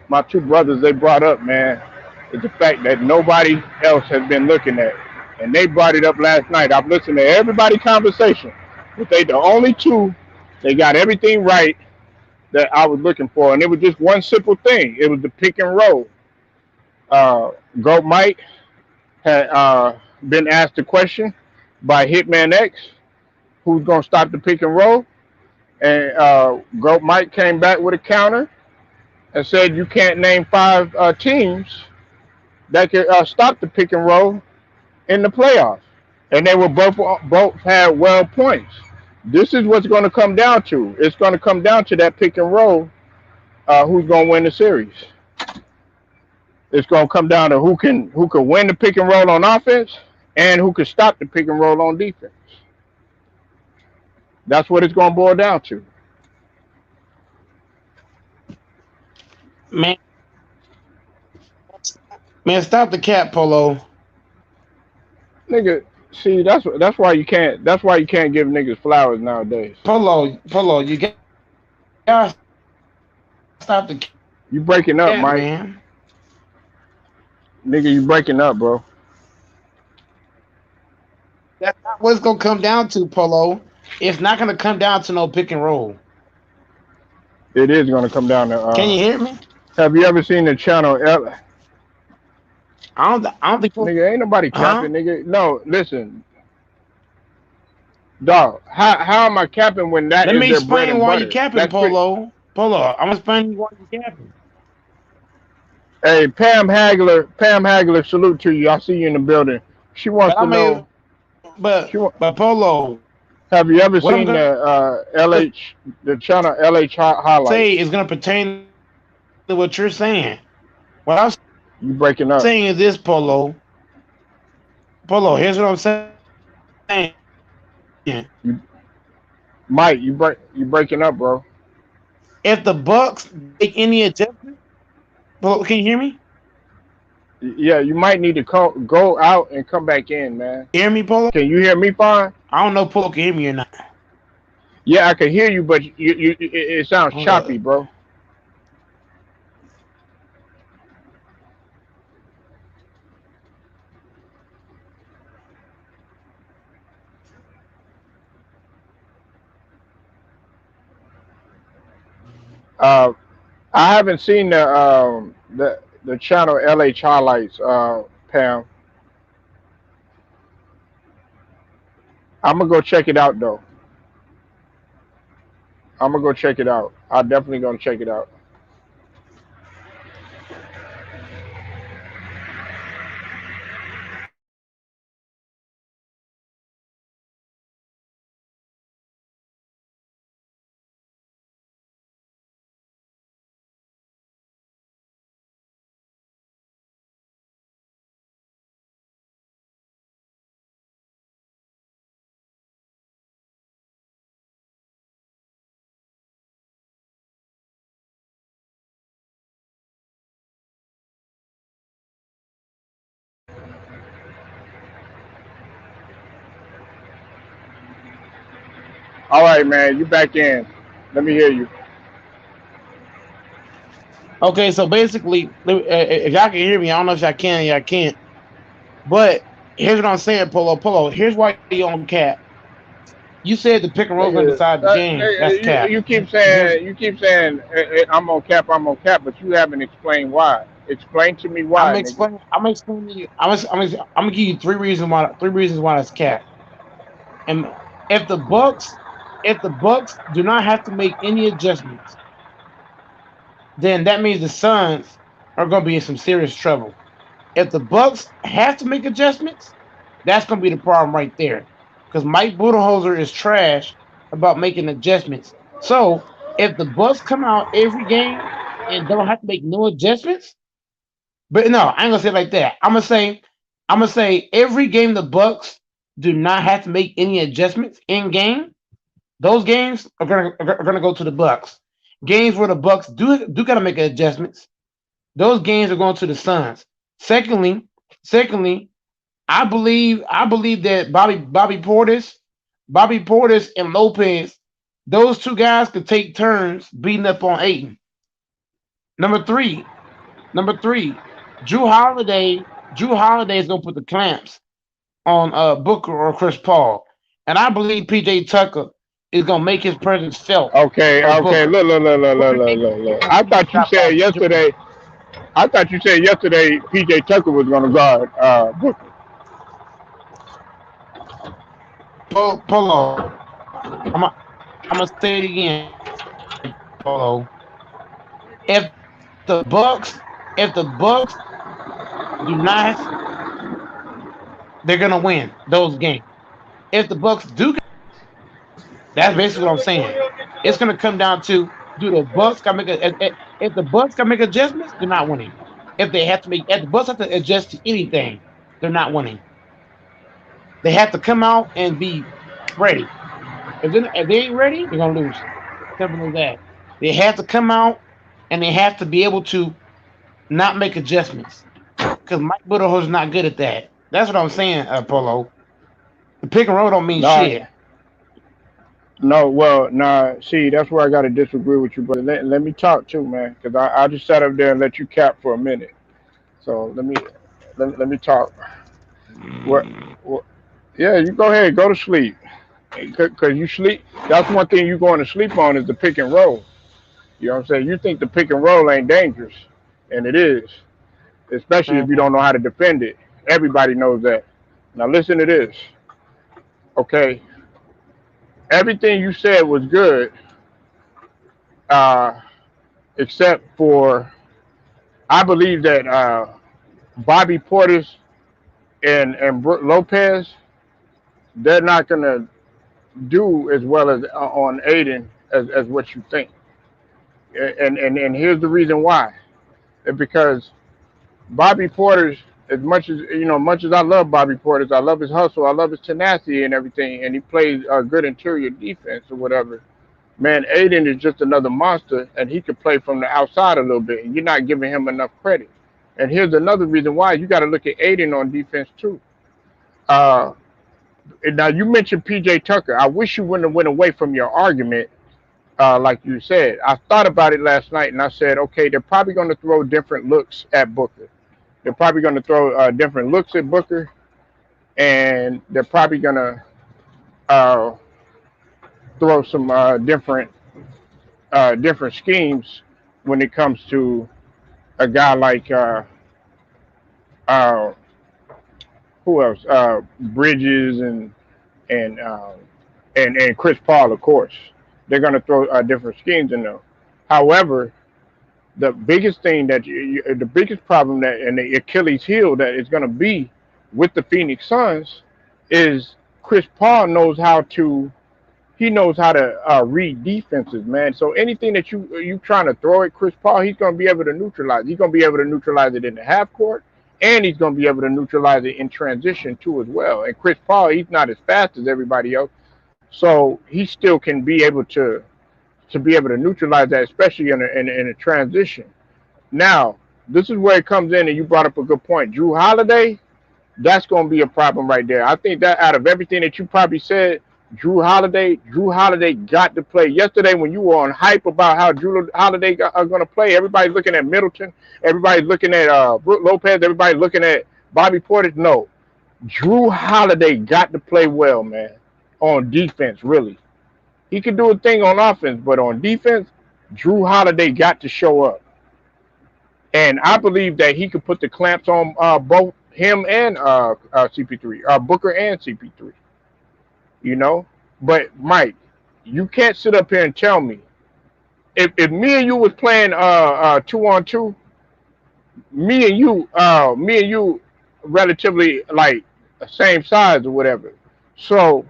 my two brothers, they brought up, man, is the fact that nobody else has been looking at, and they brought it up last night. I've listened to everybody's conversation, but they the only two. They got everything right that I was looking for, and it was just one simple thing. It was the pick and roll. Uh, Goat Mike had been asked a question by Hitman X, who's gonna stop the pick and roll, and Goat Mike came back with a counter and said you can't name five teams that could stop the pick and roll in the playoffs, and they were both had well points. This is what's going to come down to. It's going to come down to that pick and roll. Who's going to win the series? It's going to come down to who can win the pick and roll on offense and who can stop the pick and roll on defense. That's what it's going to boil down to. man, man, stop the cap, Polo. Nigga, See, that's why you can't. That's why you can't give niggas flowers nowadays. Polo, you gotta stop the You breaking up, cat, Mike. man. Nigga, you breaking up, bro. That's not what it's gonna come down to, Polo. It's not gonna come down to no pick and roll. It is gonna come down to. Can you hear me? Have you ever seen the channel? I don't think. Nigga, ain't nobody Huh? capping, nigga. No, listen, dog. How am I capping when that Let is me their bread explain and why you butter? capping, That's pretty. Polo. Polo, I'm explaining why you capping. Hey, Pam Hagler, salute to you. I see you in the building. She wants But to I mean, know. but She want. but Polo, Have you ever what I'm seen gonna the LH the channel LH say highlights? is gonna pertain to what you're saying. What I'm You breaking up? saying is this, Polo. Polo, here's what I'm saying. You, Mike, you breaking up, bro. If the Bucks make any adjustment, Polo, can you hear me? Yeah, you might need to go out and come back in, man. Hear me, Polo? Can you hear me fine? I don't know if Polo can hear me or not. Yeah, I can hear you, but it sounds Hold choppy, up. bro. Uh, I haven't seen the channel LH highlights, Pam. I'm gonna go check it out though. I'm gonna go check it out. I definitely gonna check it out. All right, man. You back in. Let me hear you. Okay, so basically, if y'all can hear me, I don't know if y'all can, y'all can't. But here's what I'm saying, Polo. Polo, here's why you on cap. You said the pick and roll's gonna Nigga, decide the game. That's cap. you keep And here's saying I'm on cap, but you haven't explained why. Explain to me I'm why, gonna nigga. explain. I'm gonna explain to you. I'm gonna give you three reasons why that's cap. And if the Bucks, if the Bucks do not have to make any adjustments, then that means the Suns are gonna be in some serious trouble. If the Bucks have to make adjustments, that's gonna be the problem right there. Because Mike Budenholzer is trash about making adjustments. So if the Bucks come out every game and don't have to make no adjustments, but no, I ain't gonna say it like that. I'm gonna say every game the Bucks do not have to make any adjustments in game. Those games are gonna go to the Bucks. Games where the Bucks do gotta make adjustments. Those games are going to the Suns. Secondly, secondly, I believe that Bobby Portis and Lopez, those two guys could take turns beating up on Aiton. Number three, number three, Drew Holiday is gonna put the clamps on Booker or Chris Paul, and I believe PJ Tucker is gonna make his presence felt Okay, for okay. Booker. Booker can't Look. Booker can't get stopped by Drew. I thought you said yesterday PJ Tucker was gonna guard Booker. Polo. I'm gonna say it again, Polo. If if the Bucks do not, they're gonna win those games. If the Bucks do, that's basically what I'm saying. It's gonna come down to do the Bucks can make if the Bucks can make adjustments, they're not winning. If the Bucks have to adjust to anything, they're not winning. They have to come out and be ready. If they ain't ready, they're gonna lose. Simple as that. They have to come out and they have to be able to not make adjustments because Mike Budenholzer is not good at that. That's what I'm saying, Polo. The pick and roll don't mean No, shit. no. Well, nah. See, that's where I got to disagree with you, brother. Let me talk too, man, because I just sat up there and let you cap for a minute. So let me talk. What? what yeah, you go ahead, go to sleep, because you sleep. That's one thing you going to sleep on is the pick and roll. You know what I'm saying? You think the pick and roll ain't dangerous, and it is, especially if you don't know how to defend it. Everybody knows that. Now listen to this, okay? Everything you said was good, uh, except for I believe that Bobby Portis and Brook Lopez, they're not gonna do as well as on Aiden as what you think. And here's the reason why. Because Bobby Porter's, as much as much as I love Bobby Porter's, I love his hustle, I love his tenacity and everything, and he plays a good interior defense or whatever. Man, Aiden is just another monster, and he can play from the outside a little bit, and you're not giving him enough credit. And here's another reason why you got to look at Aiden on defense too. Uh, Now you mentioned PJ Tucker. I wish you wouldn't have went away from your argument, like you said. I thought about it last night, and I said, okay, they're probably going to throw different looks at Booker. They're probably going to throw different looks at Booker, and they're probably going to uh, throw some different schemes when it comes to a guy like uh, who else? Bridges and and Chris Paul, of course. They're going to throw different schemes in there. However, the biggest thing the biggest problem that and the Achilles heel that is going to be with the Phoenix Suns is Chris Paul knows how to read defenses, man. So anything that you trying to throw at Chris Paul, he's going to be able to neutralize. He's going to be able to neutralize it in the half court, and he's going to be able to neutralize it in transition too as well. And Chris Paul, he's not as fast as everybody else, so he still can be able to be able to neutralize that, especially in a transition. Now, this is where it comes in, and you brought up a good point. Drew Holiday, that's going to be a problem right there. I think that out of everything that you probably said, Drew Holiday got to play. Yesterday, when you were on hype about how Drew Holiday are going to play, everybody's looking at Middleton, everybody's looking at Brook Lopez, everybody's looking at Bobby Portis. No, Drew Holiday got to play well, man, on defense, really. He could do a thing on offense, but on defense, Drew Holiday got to show up. And I believe that he could put the clamps on both him and CP3, Booker and CP3. You know, but Mike, you can't sit up here and tell me if me and you was playing 2-on-2, me and you relatively like the same size or whatever. So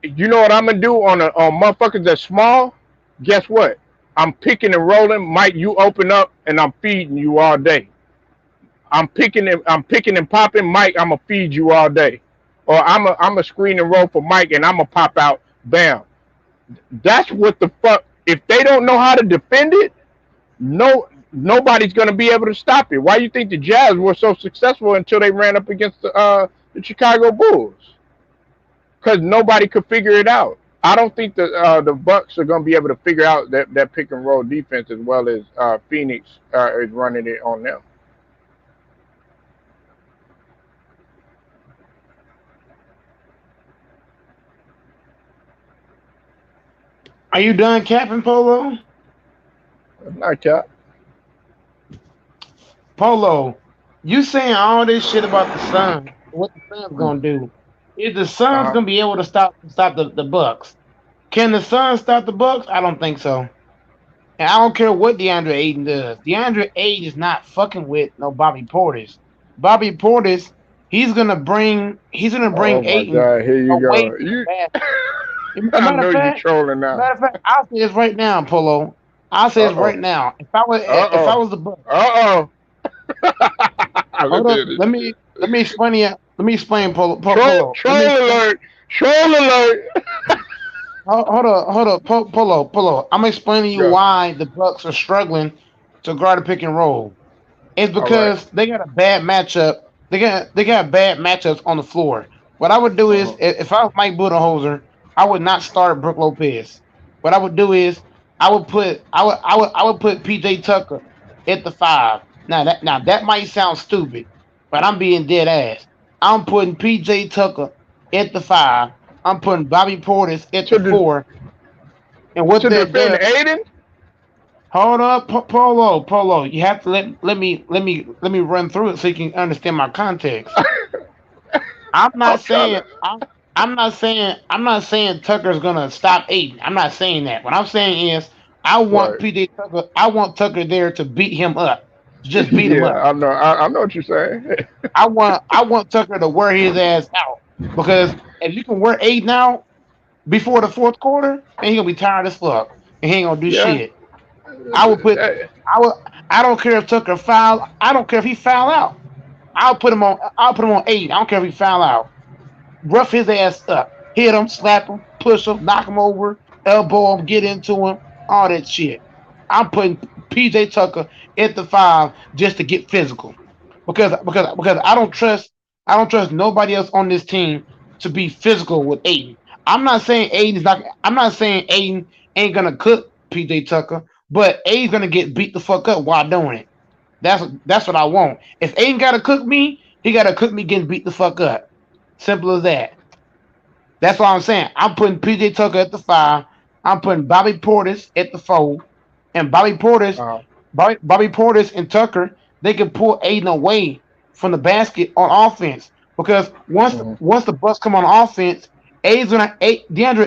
you know what I'm gonna do on motherfuckers that's small? Guess what? I'm picking and rolling. Mike, you open up and I'm feeding you all day. I'm picking and popping. Mike, I'm gonna feed you all day. Or I'm a screen and roll for Mike and I'm gonna pop out. Bam. That's what the fuck. If they don't know how to defend it, nobody's gonna be able to stop it. Why do you think the Jazz were so successful until they ran up against the Chicago Bulls? Because nobody could figure it out. I don't think the Bucks are gonna be able to figure out that pick and roll defense as well as Phoenix is running it on them. Are you done capping, Polo? Not cap. Polo, you saying all this shit about the Suns? What the Suns gonna do? Is the Suns Uh-huh. gonna be able to stop the Bucks? Can the Suns stop the Bucks? I don't think so. And I don't care what DeAndre Ayton does. DeAndre Ayton is not fucking with no Bobby Portis. Bobby Portis, he's gonna Oh bring my Ayton God! Here you away go. from the basket. I Matter of know you fact, trolling now. I'll say this right now, Polo. I'll say Uh this right oh. now. Uh If I oh. was the Bucks, Uh oh. hold Let's up. hear this Let shit. me explain you. Let me explain Polo. Troll, Polo. Let me troll explain. alert! Troll alert! Hold up, Polo. I'm explaining you Go. why the Bucks are struggling to guard a pick and roll. It's All right. because they got a bad matchup. They got bad matchups on the floor. What I would do is, Uh-huh. if I was Mike Budenholzer, I would not start Brooke Lopez. What I would do is, I would put PJ Tucker at the five. Now that might sound stupid, but I'm being dead ass. I'm putting PJ Tucker at the five. I'm putting Bobby Portis at the To de- four. And what to that defend does, Aiden. hold up, Polo. You have to let me run through it so you can understand my context. I'm I'm not trying saying to. I'm not saying Tucker's gonna stop Aiden. I'm not saying that. What I'm saying is I want Right. PJ Tucker. I want Tucker there to beat him up. Just beat him Yeah, up. I know. I know what you're saying. I want Tucker to wear his ass out because if you can wear Aiden out before the fourth quarter, and he gonna be tired as fuck and he ain't gonna do Yeah. shit. I would put I would I don't care if Tucker foul. I don't care if he foul out. I'll put him on Aiden. I don't care if he foul out. Rough his ass up, hit him, slap him, push him, knock him over, elbow him, get into him, all that shit. I'm putting PJ Tucker at the five just to get physical because I don't trust nobody else on this team to be physical with Aiden. I'm not saying Aiden ain't gonna cook PJ Tucker, but Aiden's gonna get beat the fuck up while doing it. That's what I want. If Aiden gotta cook me, he gotta cook me getting beat the fuck up. Simple as that. That's all I'm saying. I'm putting PJ Tucker at the five. I'm putting Bobby Portis at the four. And uh, Bobby Portis and Tucker, they can pull Aiden away from the basket on offense. Because once mhm. once the Bucks come on offense, DeAndre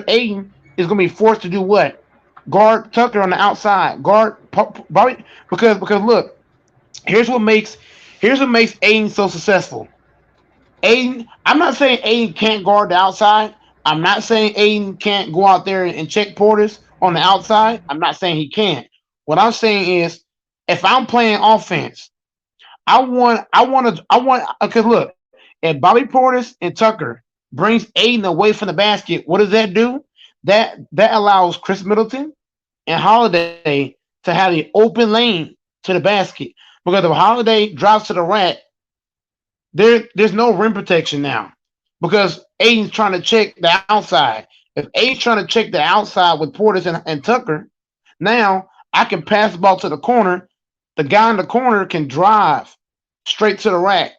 Aiden is gonna be forced to do what? Guard Tucker on the outside. Bobby because look, here's what makes here's what makes Aiden so successful. I'm not saying Aiden can't guard the outside. I'm not saying Aiden can't go out there and check Portis on the outside. I'm not saying he can't. What I'm saying is, if I'm playing offense, because look, if Bobby Portis and Tucker brings Aiden away from the basket, what does that do? That allows Chris Middleton and Holiday to have the open lane to the basket. Because if Holiday drops to the rack, there's no rim protection now because Aiden's trying to check the outside. If Aiden's trying to check the outside with Portis and Tucker, now I can pass the ball to the corner. The guy in the corner can drive straight to the rack.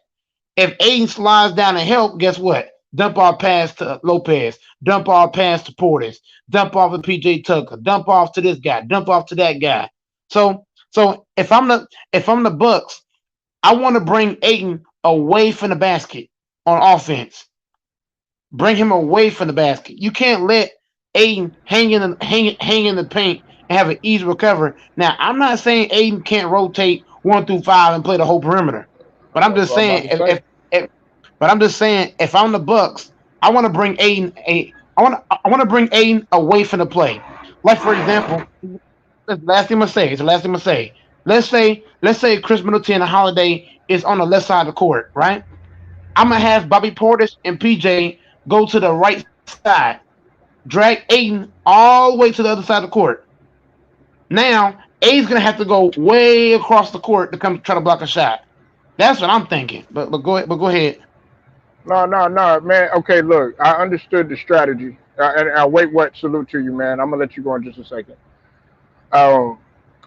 If Aiden slides down and help, guess what? Dump off pass to Lopez, dump off pass to Portis, dump off to PJ Tucker, dump off to this guy, dump off to that guy. So if I'm the Bucks, I want to bring Aiden away from the basket on offense. Bring him away from the basket. You can't let Aiden hang in the paint and have an easy recovery. Now, I'm not saying Aiden can't rotate 1 through 5 and play the whole perimeter, but I'm That's just what I'm about saying to say. if I'm the Bucks, I want to bring Aiden a I want to bring Aiden away from the play. Like for example, last thing I say. It's the last thing I say. Let's say Chris Middleton and Holiday is on the left side of the court, right? I'm gonna have Bobby Portis and PJ go to the right side, drag Aiden all the way to the other side of the court. Now Aiden's gonna have to go way across the court to come try to block a shot. That's what I'm thinking. But go ahead. No, no, no, man. Okay, look, I understood the strategy. And I wait. What? Salute to you, man. I'm gonna let you go in just a second. Um,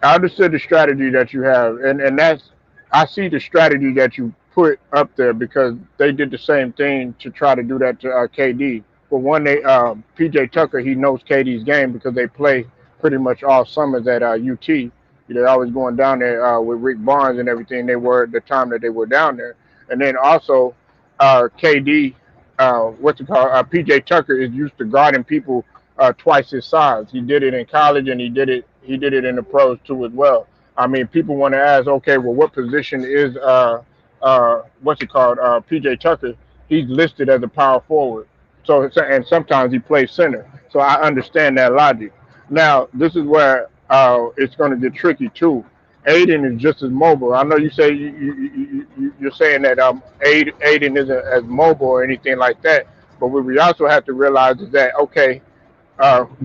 I understood the strategy that you have, and that's I see the strategy that you put up there because they did the same thing to try to do that to KD. For one, they PJ Tucker he knows KD's game because they play pretty much all summers at UT. They're always going down there with Rick Barnes and everything. They were at the time that they were down there, and then also KD, what's it called? PJ Tucker is used to guarding people twice his size. He did it in college and he did it in the pros too as well. I mean, people want to ask, okay, well, what position is what's it called? PJ Tucker. He's listed as a power forward. And sometimes he plays center. So I understand that logic. Now this is where it's going to get tricky too. Aiden is just as mobile. I know you say you're saying that Aiden isn't as mobile or anything like that, but what we also have to realize is that okay,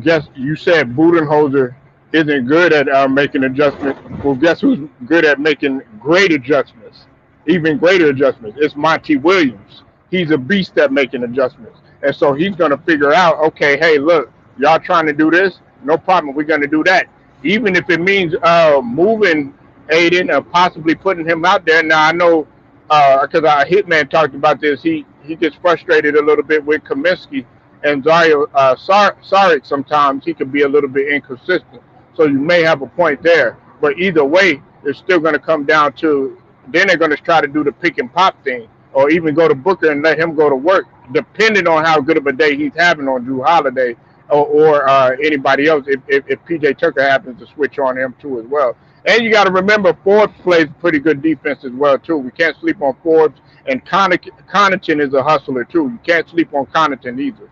guess you said Budenholzer isn't good at making adjustments. Well, guess who's good at making great adjustments, even greater adjustments? It's Monty Williams. He's a beast at making adjustments. And so he's going to figure out, okay, hey, look, y'all trying to do this? No problem. We're going to do that. Even if it means moving Aiden or possibly putting him out there. Now, I know because our hitman talked about this, he gets frustrated a little bit with Kaminsky and Dario Saric sometimes. He could be a little bit inconsistent. So you may have a point there. But either way, it's still going to come down to then they're going to try to do the pick and pop thing or even go to Booker and let him go to work, depending on how good of a day he's having on Drew Holiday or anybody else. If PJ Tucker happens to switch on him too as well. And you got to remember, Forbes plays pretty good defense as well too. We can't sleep on Forbes, and Connaughton is a hustler too. You can't sleep on Connaughton either.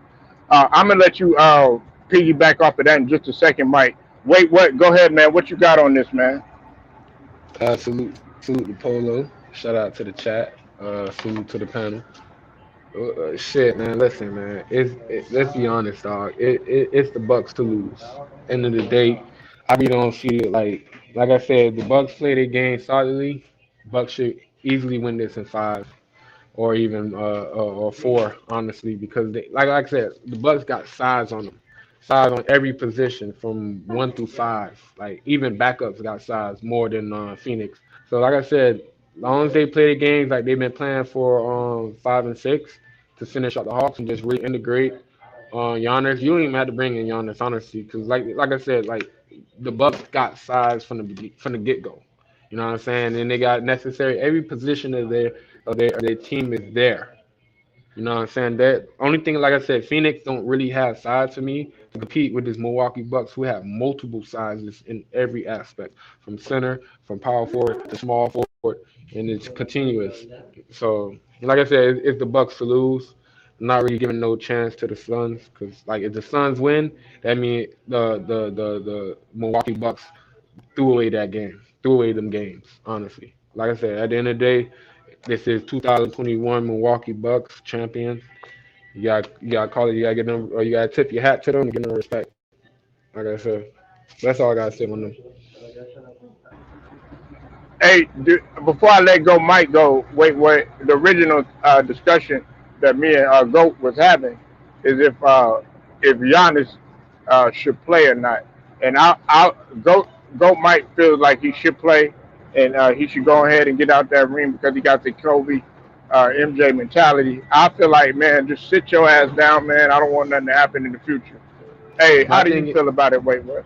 I'm gonna let you piggyback off of that in just a second, Mike. Wait, what? Go ahead, man. What you got on this, man? Salute to Polo. Shout out to the chat. Salute to the panel. Shit, man. Listen, man. Let's be honest, dog. It's the Bucks to lose. End of the day, I really don't see it like I said. The Bucks play their game solidly. Bucks should easily win this in 5 or even or 4, honestly, because they, like I said, the Bucks got size on them, size on every position from 1 through 5. Like even backups got size more than Phoenix. So like I said, as long as they play the games like they've been playing for 5 and 6 to finish out the Hawks and just reintegrate Giannis, you don't even have to bring in Giannis, honestly, because like I said, like the Bucks got size from the get go. You know what I'm saying? And they got necessary every position of their team is there. You know what I'm saying? That only thing, like I said, Phoenix don't really have size for me to compete with this Milwaukee Bucks, who have multiple sizes in every aspect, from center, from power forward to small forward, and it's continuous. So, like I said, it's the Bucks to lose. I'm not really giving no chance to the Suns because, like, if the Suns win, that means the Milwaukee Bucks threw away that game, threw away them games. Honestly, like I said, at the end of the day, this is 2021 Milwaukee Bucks champions. You got to call it. You got to get them, or you got to tip your hat to them and give them respect. Like I said, that's all I got to say on them. Hey, before I let go, Mike go. Wait. The original discussion that me and Goat was having is if Giannis should play or not. And I Goat might feel like he should play, and he should go ahead and get out that ring because he got the Kobe MJ mentality. I feel like, man, just sit your ass down, man. I don't want nothing to happen in the future. Hey, My how do you thing, feel about it? Wait, what?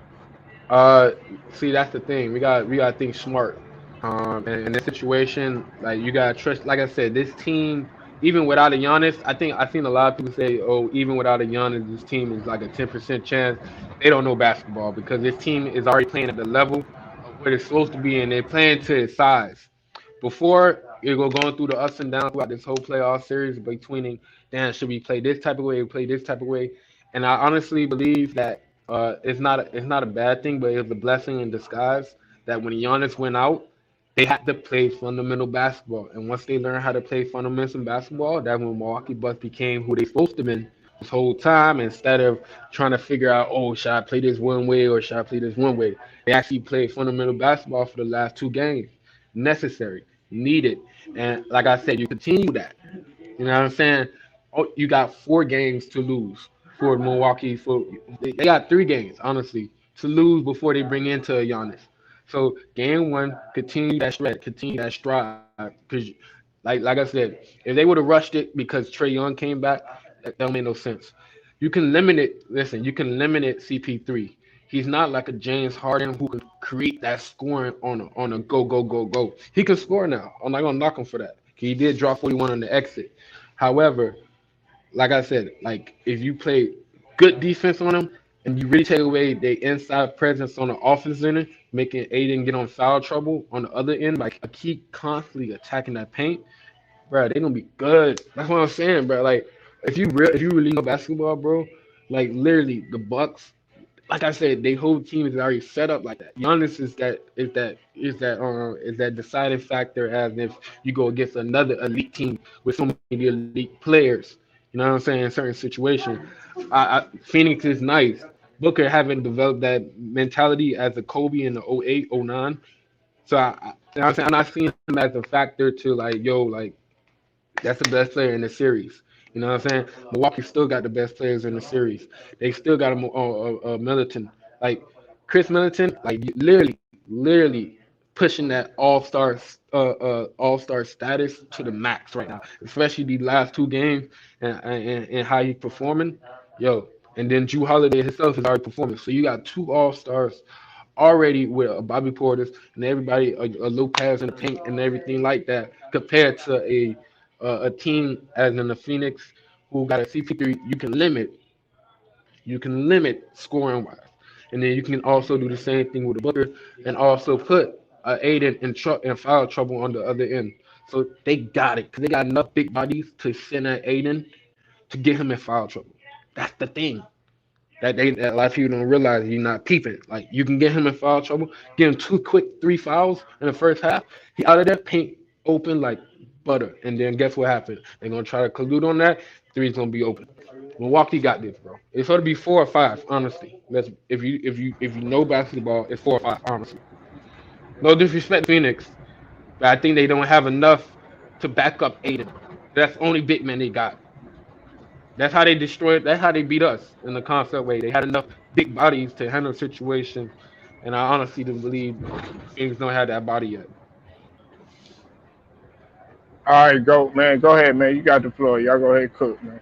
uh, see, that's the thing. We got to think smart. And in this situation, like you got to trust. Like I said, this team, even without a Giannis, I've seen a lot of people say, oh, even without a Giannis, this team is like a 10% chance. They don't know basketball because this team is already playing at the level of what it's supposed to be, and they're playing to its size. Before it go going through the ups and downs throughout this whole playoff series between, damn, should we play this type of way, play this type of way? And I honestly believe that it's not a bad thing, but it was a blessing in disguise that when Giannis went out, they had to play fundamental basketball. And once they learned how to play fundamental basketball, that's when Milwaukee Bucks became who they supposed to be this whole time. Instead of trying to figure out, oh, should I play this one way or should I play this one way? They actually played fundamental basketball for the last 2 games. Necessary, needed. And like I said, you continue that. You know what I'm saying? Oh, you got 4 games to lose for Milwaukee. They got 3 games, honestly, to lose before they bring into Giannis. So game 1, continue that shred, continue that stride. Because, like I said, if they would have rushed it because Trey Young came back, that don't make no sense. You can limit it. Listen, you can limit it CP3. He's not like a James Harden who can create that scoring on a go go go go. He can score now. I'm not gonna knock him for that. He did drop 41 on the exit. However, like I said, like if you play good defense on him and you really take away the inside presence on the offense end, making Aiden get on foul trouble on the other end, like keep constantly attacking that paint, bro, they gonna be good. That's what I'm saying, bro. Like if you really know basketball, bro, like literally the Bucks, like I said, their whole team is already set up like that. Giannis is that deciding factor as if you go against another elite team with so many elite players. You know what I'm saying? In certain situations, Phoenix is nice. Booker haven't developed that mentality as a Kobe in the '08, '09. So you know what I'm saying, I'm not seeing him as a factor to like, yo, like That's the best player in the series. You know what I'm saying? Milwaukee still got the best players in the series. They still got a Middleton. Like Chris Middleton, like literally pushing that all-star status to the max right now, especially these last two games and how he's performing. Yo, and then Drew Holiday himself is already performing. So you got two all-stars already with a Bobby Portis and everybody, a Lopez and Pink and everything like that, compared to a team as in the Phoenix who got a CP3. You can limit scoring wise, and then you can also do the same thing with the Booker and also put Aiden in foul trouble on the other end. So they got it because they got enough big bodies to send at Aiden to get him in foul trouble. That's the thing that a lot of people don't realize. You're not peeping. Like you can get him in foul trouble, get him two quick three fouls in the first half. He out of there, paint open like butter. And then guess what happened? They're gonna try to collude on that. Three's gonna be open. Milwaukee got this, bro. It's going to be 4 or 5, honestly. Let's if you know basketball, it's 4 or 5, honestly. No disrespect, Phoenix, but I think they don't have enough to back up Aiden. That's the only big man they got. That's how they destroyed. That's how they beat us in the concept way. They had enough big bodies to handle the situation, and I honestly don't believe Phoenix don't have that body yet. All right, go man. Go ahead, man. You got the floor. Y'all go ahead and cook, man.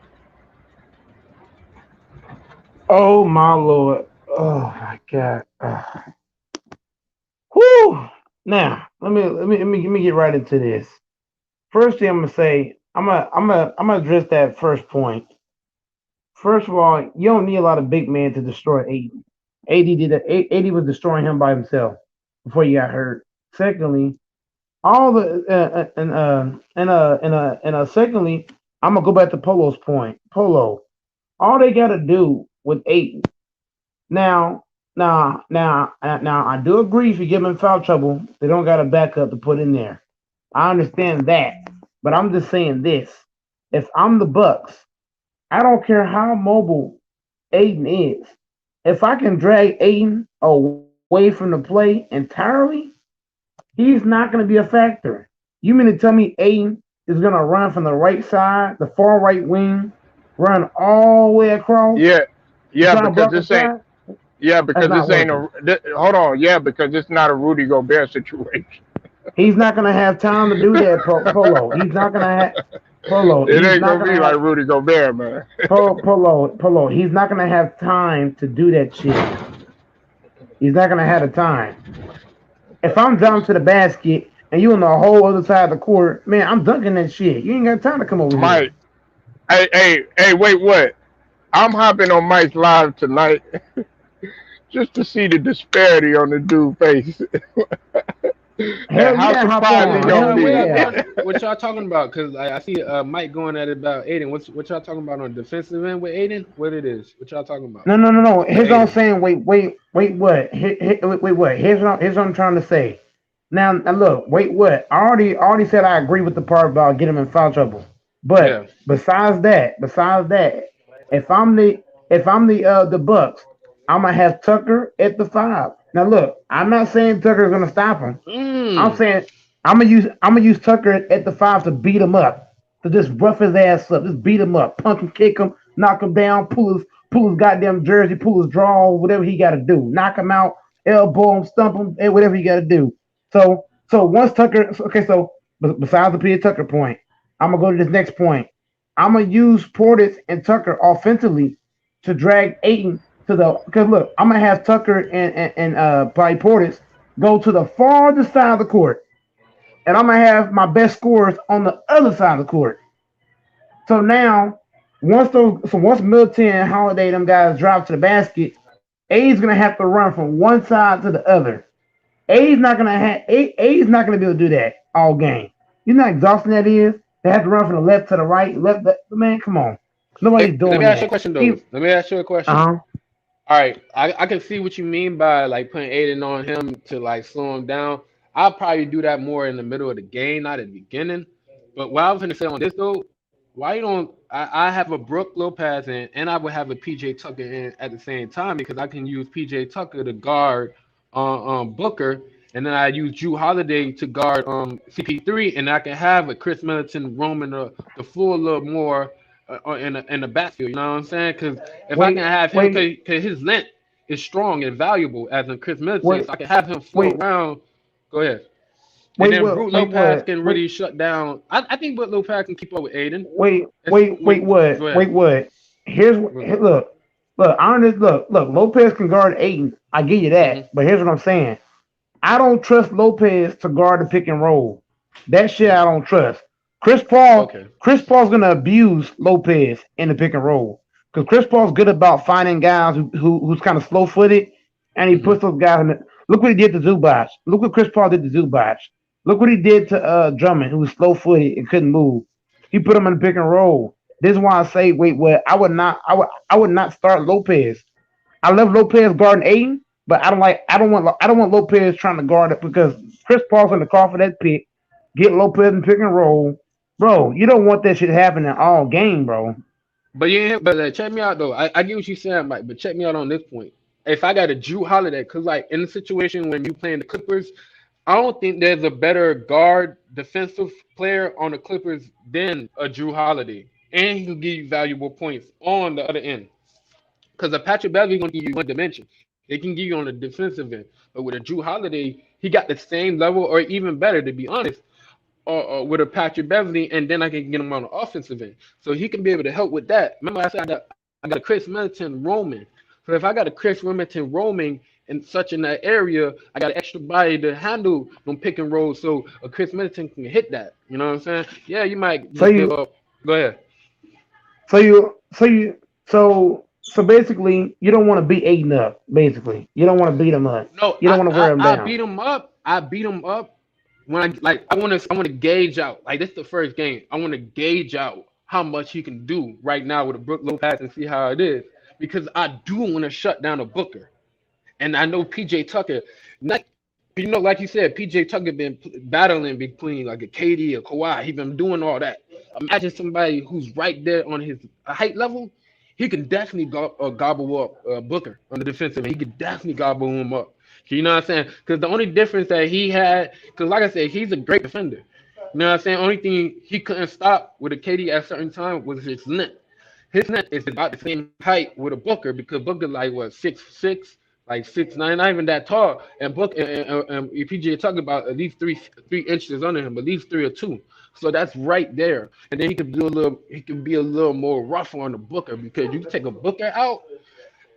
Oh my lord. Oh my god. Whew. Now let me get right into this. First thing I'm gonna say, I'm gonna address that first point. First of all, you don't need a lot of big men to destroy AD. AD did it. AD was destroying him by himself before he got hurt. Secondly, all the secondly, I'm gonna go back to Polo's point. Polo, all they gotta do with Aiden. Now, I do agree if you give them foul trouble, they don't got a backup to put in there. I understand that, but I'm just saying this: if I'm the Bucks, I don't care how mobile Aiden is. If I can drag Aiden away from the play entirely, he's not going to be a factor. You mean to tell me Aiden is going to run from the right side, the far right wing, run all the way across, Yeah, yeah, trying to because block the this ain't. shot? Yeah, That's because not this ain't working. a. Hold on. Yeah, because it's not a Rudy Gobert situation. He's not going to have time to do that, Polo. He's not going to have Polo. It He's ain't not gonna going be to like have Rudy Gobert, man. Polo. He's not going to have time to do that shit. He's not going to have the time. If I'm driving to the basket and you on the whole other side of the court, man, I'm dunking that shit. You ain't got time to come over here. Mike, hey, wait, what? I'm hopping on Mike's live tonight just to see the disparity on the dude face and Hell how yeah, hop surprised he on. gonna Hell What y'all be. yeah. going? What y'all talking about? Because I see Mike going at it about Aiden. What y'all talking about on the defensive end with Aiden? What it is? What y'all talking about No. with Here's what I'm Aiden? saying. Wait, what? Wait, what? Here's what I'm trying to say. Now look, wait, what? I already said I agree with the part about getting him in foul trouble. But Yeah. besides that, if I'm the the Bucks, I'm gonna have Tucker at the 5. Now look, I'm not saying Tucker's gonna stop him. I'm Mm. saying I'm gonna use Tucker at the 5 to beat him up, to just rough his ass up, just beat him up, punch him, kick him, knock him down, pull his goddamn jersey, pull his draw, whatever he got to do, knock him out, elbow him, stump him, and whatever he got to do. So once Tucker, okay, so besides the Peter Tucker point, I'm gonna go to this next point. I'm gonna use Portis and Tucker offensively to drag Aiton to the, because look, I'm gonna have Tucker and probably Portis go to the farthest side of the court, and I'm gonna have my best scorers on the other side of the court. So now, once Milton and Holiday them guys drive to the basket, A's gonna have to run from one side to the other. A's not gonna be able to do that all game. You know how exhausting that is. They have to run from the left to the right, man, come on, Hey, nobody's let me doing ask you a that. question though. He, Let me ask you a question. uh huh. All right, I can see what you mean by like putting Aiden on him to like slow him down. I'll probably do that more in the middle of the game, not at the beginning. But what I was gonna say on this though, why you don't? I have a Brooke Lopez in, and I would have a PJ Tucker in at the same time because I can use PJ Tucker to guard Booker, and then I use Drew Holiday to guard CP3, and I can have a Chris Middleton roaming the floor a little more in the backfield. You know what I'm saying? Because if I can Wait, have him, wait, because his length is strong and valuable as in Chris Middleton, wait, so I can have him float wait, around. Go ahead. And wait, then what? Brook Wait, Lopez what? can Wait, really shut down. I think Brook Lopez can keep up with Aiden. wait, It's wait, what? go ahead. Wait, what? Look, look. Lopez can guard Aiton. I give you Hmm. that. But here's what I'm saying. I don't trust Lopez to guard the pick and roll. That shit I don't trust. Okay. Chris Paul's gonna abuse Lopez in the pick and roll because Chris Paul's good about finding guys who's kind of slow footed, and he Hmm. puts those guys in. Look what he did to Zubac. Look what Chris Paul did to Zubac. Look what he did to Drummond, who was slow footed and couldn't move. He put him in the pick and roll. This is why I say, wait, what? I would not start Lopez. I love Lopez guarding Aiden, but I don't want Lopez trying to guard it because Chris Paul's in the call for that pick. Get Lopez in pick and roll. Bro, you don't want that shit happening all game, bro. But yeah, but check me out though. I get what you're saying, Mike. But check me out on this point. If I got a Drew Holiday, because like in the situation when you playing the Clippers, I don't think there's a better guard defensive player on the Clippers than a Drew Holiday, and he can give you valuable points on the other end. Because a Patrick Beverly going to give you one dimension. They can give you on the defensive end. But with a Drew Holiday, he got the same level or even better, to be honest, with a Patrick Beverly, and then I can get him on the offensive end. So he can be able to help with that. Remember, I said I got a Chris Middleton roaming. So if I got a Chris Middleton roaming in such in that area, I got an extra body to handle them pick and roll so a Chris Middleton can hit that. You know what I'm saying? Yeah, you might So just give you up. Go ahead. so you so basically you don't want to beat Aiden up, basically. You don't want to beat him up. No, You don't want to wear him I down. beat him up. I beat him up when I want to gauge out. Like this is the first game. I want to gauge out how much he can do right now with a Brook Lopez and see how it is. Because I do want to shut down a Booker. And I know PJ Tucker, not like you said, PJ Tucker been battling between like a KD or Kawhi. He been doing all that. Imagine somebody who's right there on his height level. He can definitely gobble up Booker on the defensive. He could definitely gobble him up. You know what I'm saying? Because the only difference that he had, because like I said, he's a great defender. You know what I'm saying? Only thing he couldn't stop with a KD at a certain time was his length. His length is about the same height with a Booker because Booker like what 6'6", like 6'9", not even that tall. And Book and PJ talking about at least three inches under him, at least 3 or 2. So that's right there. And then he can be a little more rough on the Booker because you can take a Booker out,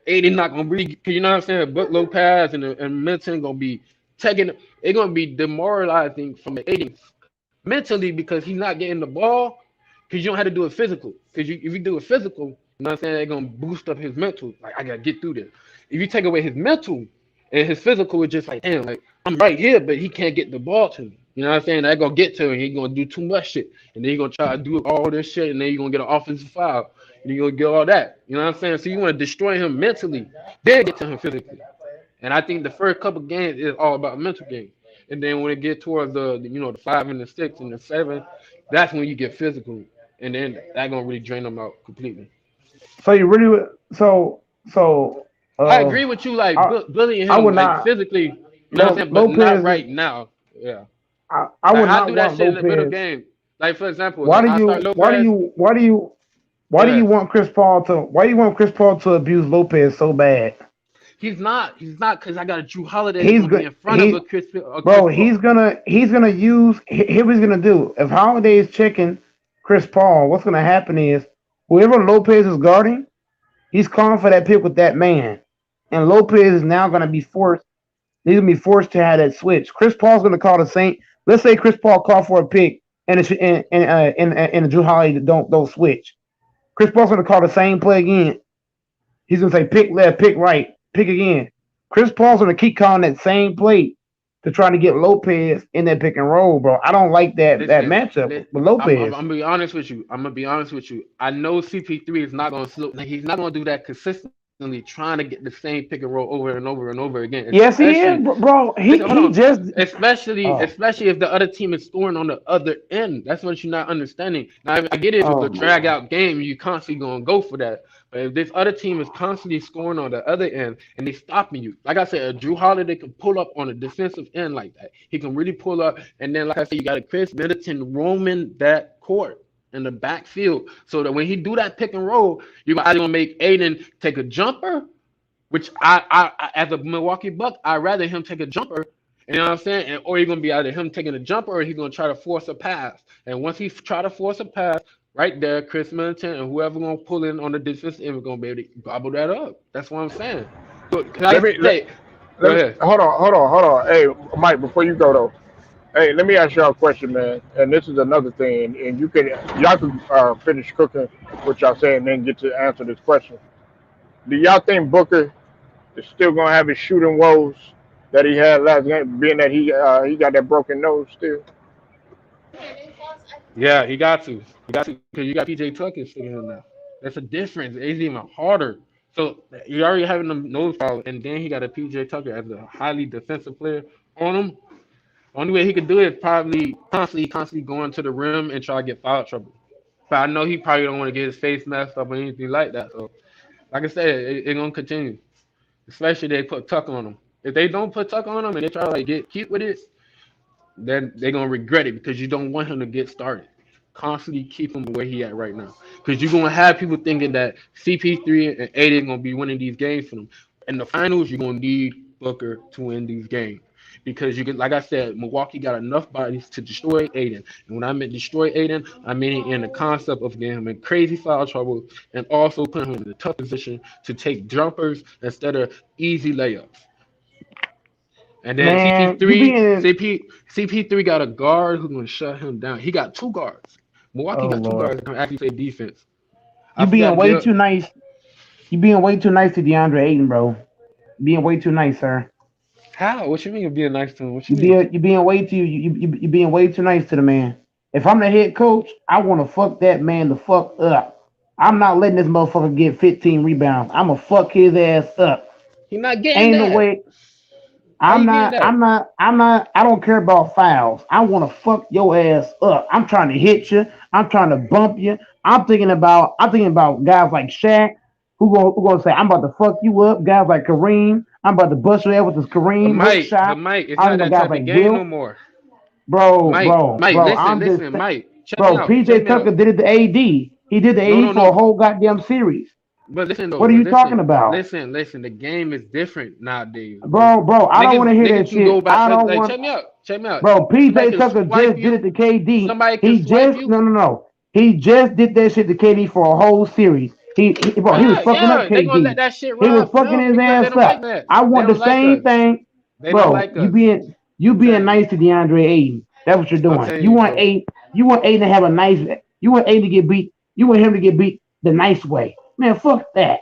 Aiden not gonna really, you know what I'm saying? Book Lopez and Milton gonna be taking it's gonna be demoralizing from the Aiden mentally because he's not getting the ball because you don't have to do it physical. Because if you do it physical, you know what I'm saying, they're gonna boost up his mental. Like I gotta get through this. If you take away his mental and his physical, it's just like damn, like I'm right here, but he can't get the ball to me. You know what I'm saying? They're gonna get to him, he's gonna do too much shit. And then he's gonna try to do all this shit, and then you're gonna get an offensive foul. And you're gonna get all that. You know what I'm saying? So you wanna destroy him mentally, then get to him physically. And I think the first couple games is all about mental game. And then when it get towards the 5 and the 6 and the 7, that's when you get physical. And then that gonna really drain them out completely. So you really so I agree with you, like I bullying I him would like not physically, you know what I'm saying, but not Lopez. right now. Yeah. I Like would I not do that want shit in the middle Lopez. game. Like for example, Why like do I start you why do Lopez. you why do you Go why do you ahead. want Chris Paul to abuse Lopez so bad? He's not because I got a Drew Holiday that's He's gonna be good. in front of He a Chris bro. Paul. He's gonna use. Here's what he's gonna do. If Holiday is checking Chris Paul, what's gonna happen is whoever Lopez is guarding, he's calling for that pick with that man, and Lopez is now gonna be forced. He's gonna be forced to have that switch. Chris Paul's gonna call the same. Let's say Chris Paul called for a pick, and it's and Drew Holiday don't switch. Chris Paul's gonna call the same play again. He's gonna say pick left, pick right, pick again. Chris Paul's gonna keep calling that same play to try to get Lopez in that pick and roll, bro. I don't like that Listen, matchup li- with I'm Lopez. gonna be honest with you. I'm gonna be honest with you. I know CP3 is not gonna slow. He's not gonna do that consistently, trying to get the same pick and roll over and over and over again. Yes, he is, Especially, bro. He listen, hold he on. just oh Especially if the other team is scoring on the other end. That's what you're not understanding. Now, I get it. If it's oh a my drag god. out game, you constantly gonna go for that. But if this other team is constantly scoring on the other end and they stopping you, like I said, a Drew Holiday can pull up on a defensive end like that. He can really pull up, and then like I said, you got a Chris Middleton roaming that court in the backfield, so that when he do that pick and roll, you're either gonna make Aiden take a jumper, which I as a Milwaukee Buck, I'd rather him take a jumper. You know what I'm saying? Or you're gonna be either him taking a jumper or he's gonna try to force a pass. And once he try to force a pass, right there, Chris Middleton and whoever gonna pull in on the defense end is gonna be able to gobble that up. That's what I'm saying. So, Let me let, go let me ahead. hold on. Hey, Mike, before you go though, hey, let me ask y'all a question, man. And this is another thing, and y'all can finish cooking what y'all saying, and then get to answer this question. Do y'all think Booker is still gonna have his shooting woes that he had last game, being that he got that broken nose still? Yeah, he got to. He got to because you got PJ Tucker sitting here now. That's a difference. It's even harder. So you already having them nose foul, and then he got a PJ Tucker as a highly defensive player on him. Only way he could do it is probably constantly going to the rim and try to get foul trouble. But I know he probably don't want to get his face messed up or anything like that. So, like I said, it's gonna continue. Especially if they put Tucker on him. If they don't put Tucker on him and they try to like get cute with it, then they're gonna regret it because you don't want him to get started. Constantly keep him where he at right now. Because you're gonna have people thinking that CP3 and Aiden gonna be winning these games for them. In the finals, you're gonna need Booker to win these games. Because you can, like I said, Milwaukee got enough bodies to destroy Aiden. And when I meant destroy Aiden, I mean in the concept of getting him in crazy foul trouble and also putting him in a tough position to take jumpers instead of easy layups. And then Man, you CP3, being CP3 got a guard who's gonna shut him down. He got two guards. Milwaukee oh got two Lord, guards that can actually play defense. I you being forgot way Bill. too nice. You being way too nice to DeAndre Ayton, bro. Being way too nice, sir. How? What you mean you're being nice to him? What you You mean? being you being way too you being way too nice to the man. If I'm the head coach, I want to fuck that man the fuck up. I'm not letting this motherfucker get 15 rebounds. I'm gonna fuck his ass up. He not getting Ain't no that. way. How you getting that? I don't care about fouls. I want to fuck your ass up. I'm trying to hit you. I'm trying to bump you. I'm thinking about guys like Shaq who gonna say I'm about to fuck you up. Guys like Kareem. I'm about to bust your ass with this But Kareem hook Mike, but shot. Mike, it's I'm not thinking about that guys type of like game no Wilt. more. Bro, Mike, bro, Mike, bro. listen, listen, Mike, check me Bro. out, check PJ me out. Tucker did it to AD. He did the No, no, AD for a no. whole goddamn series. But listen though, What are but you talking about? listen. The game is different nowadays, bro. Bro, I don't want to hear Niggas that can go shit. back. I don't Like, want. check me out, check me out. Bro, Somebody PJ can Tucker swipe just did it you. to KD. Somebody can He swipe just you. no. He just did that shit to KD for a whole series. Bro, he was Yeah, fucking up yeah. They gonna let KD. that shit He was ride for fucking them his because they ass don't like up. that. I They want the don't like same us. thing, They don't bro. like You us. being Telling you. nice to DeAndre Ayton. That's what you're I'm doing. telling you, bro. You want Ayton to have a nice. You want Ayton to get beat. You want him to get beat the nice way. Man, fuck that.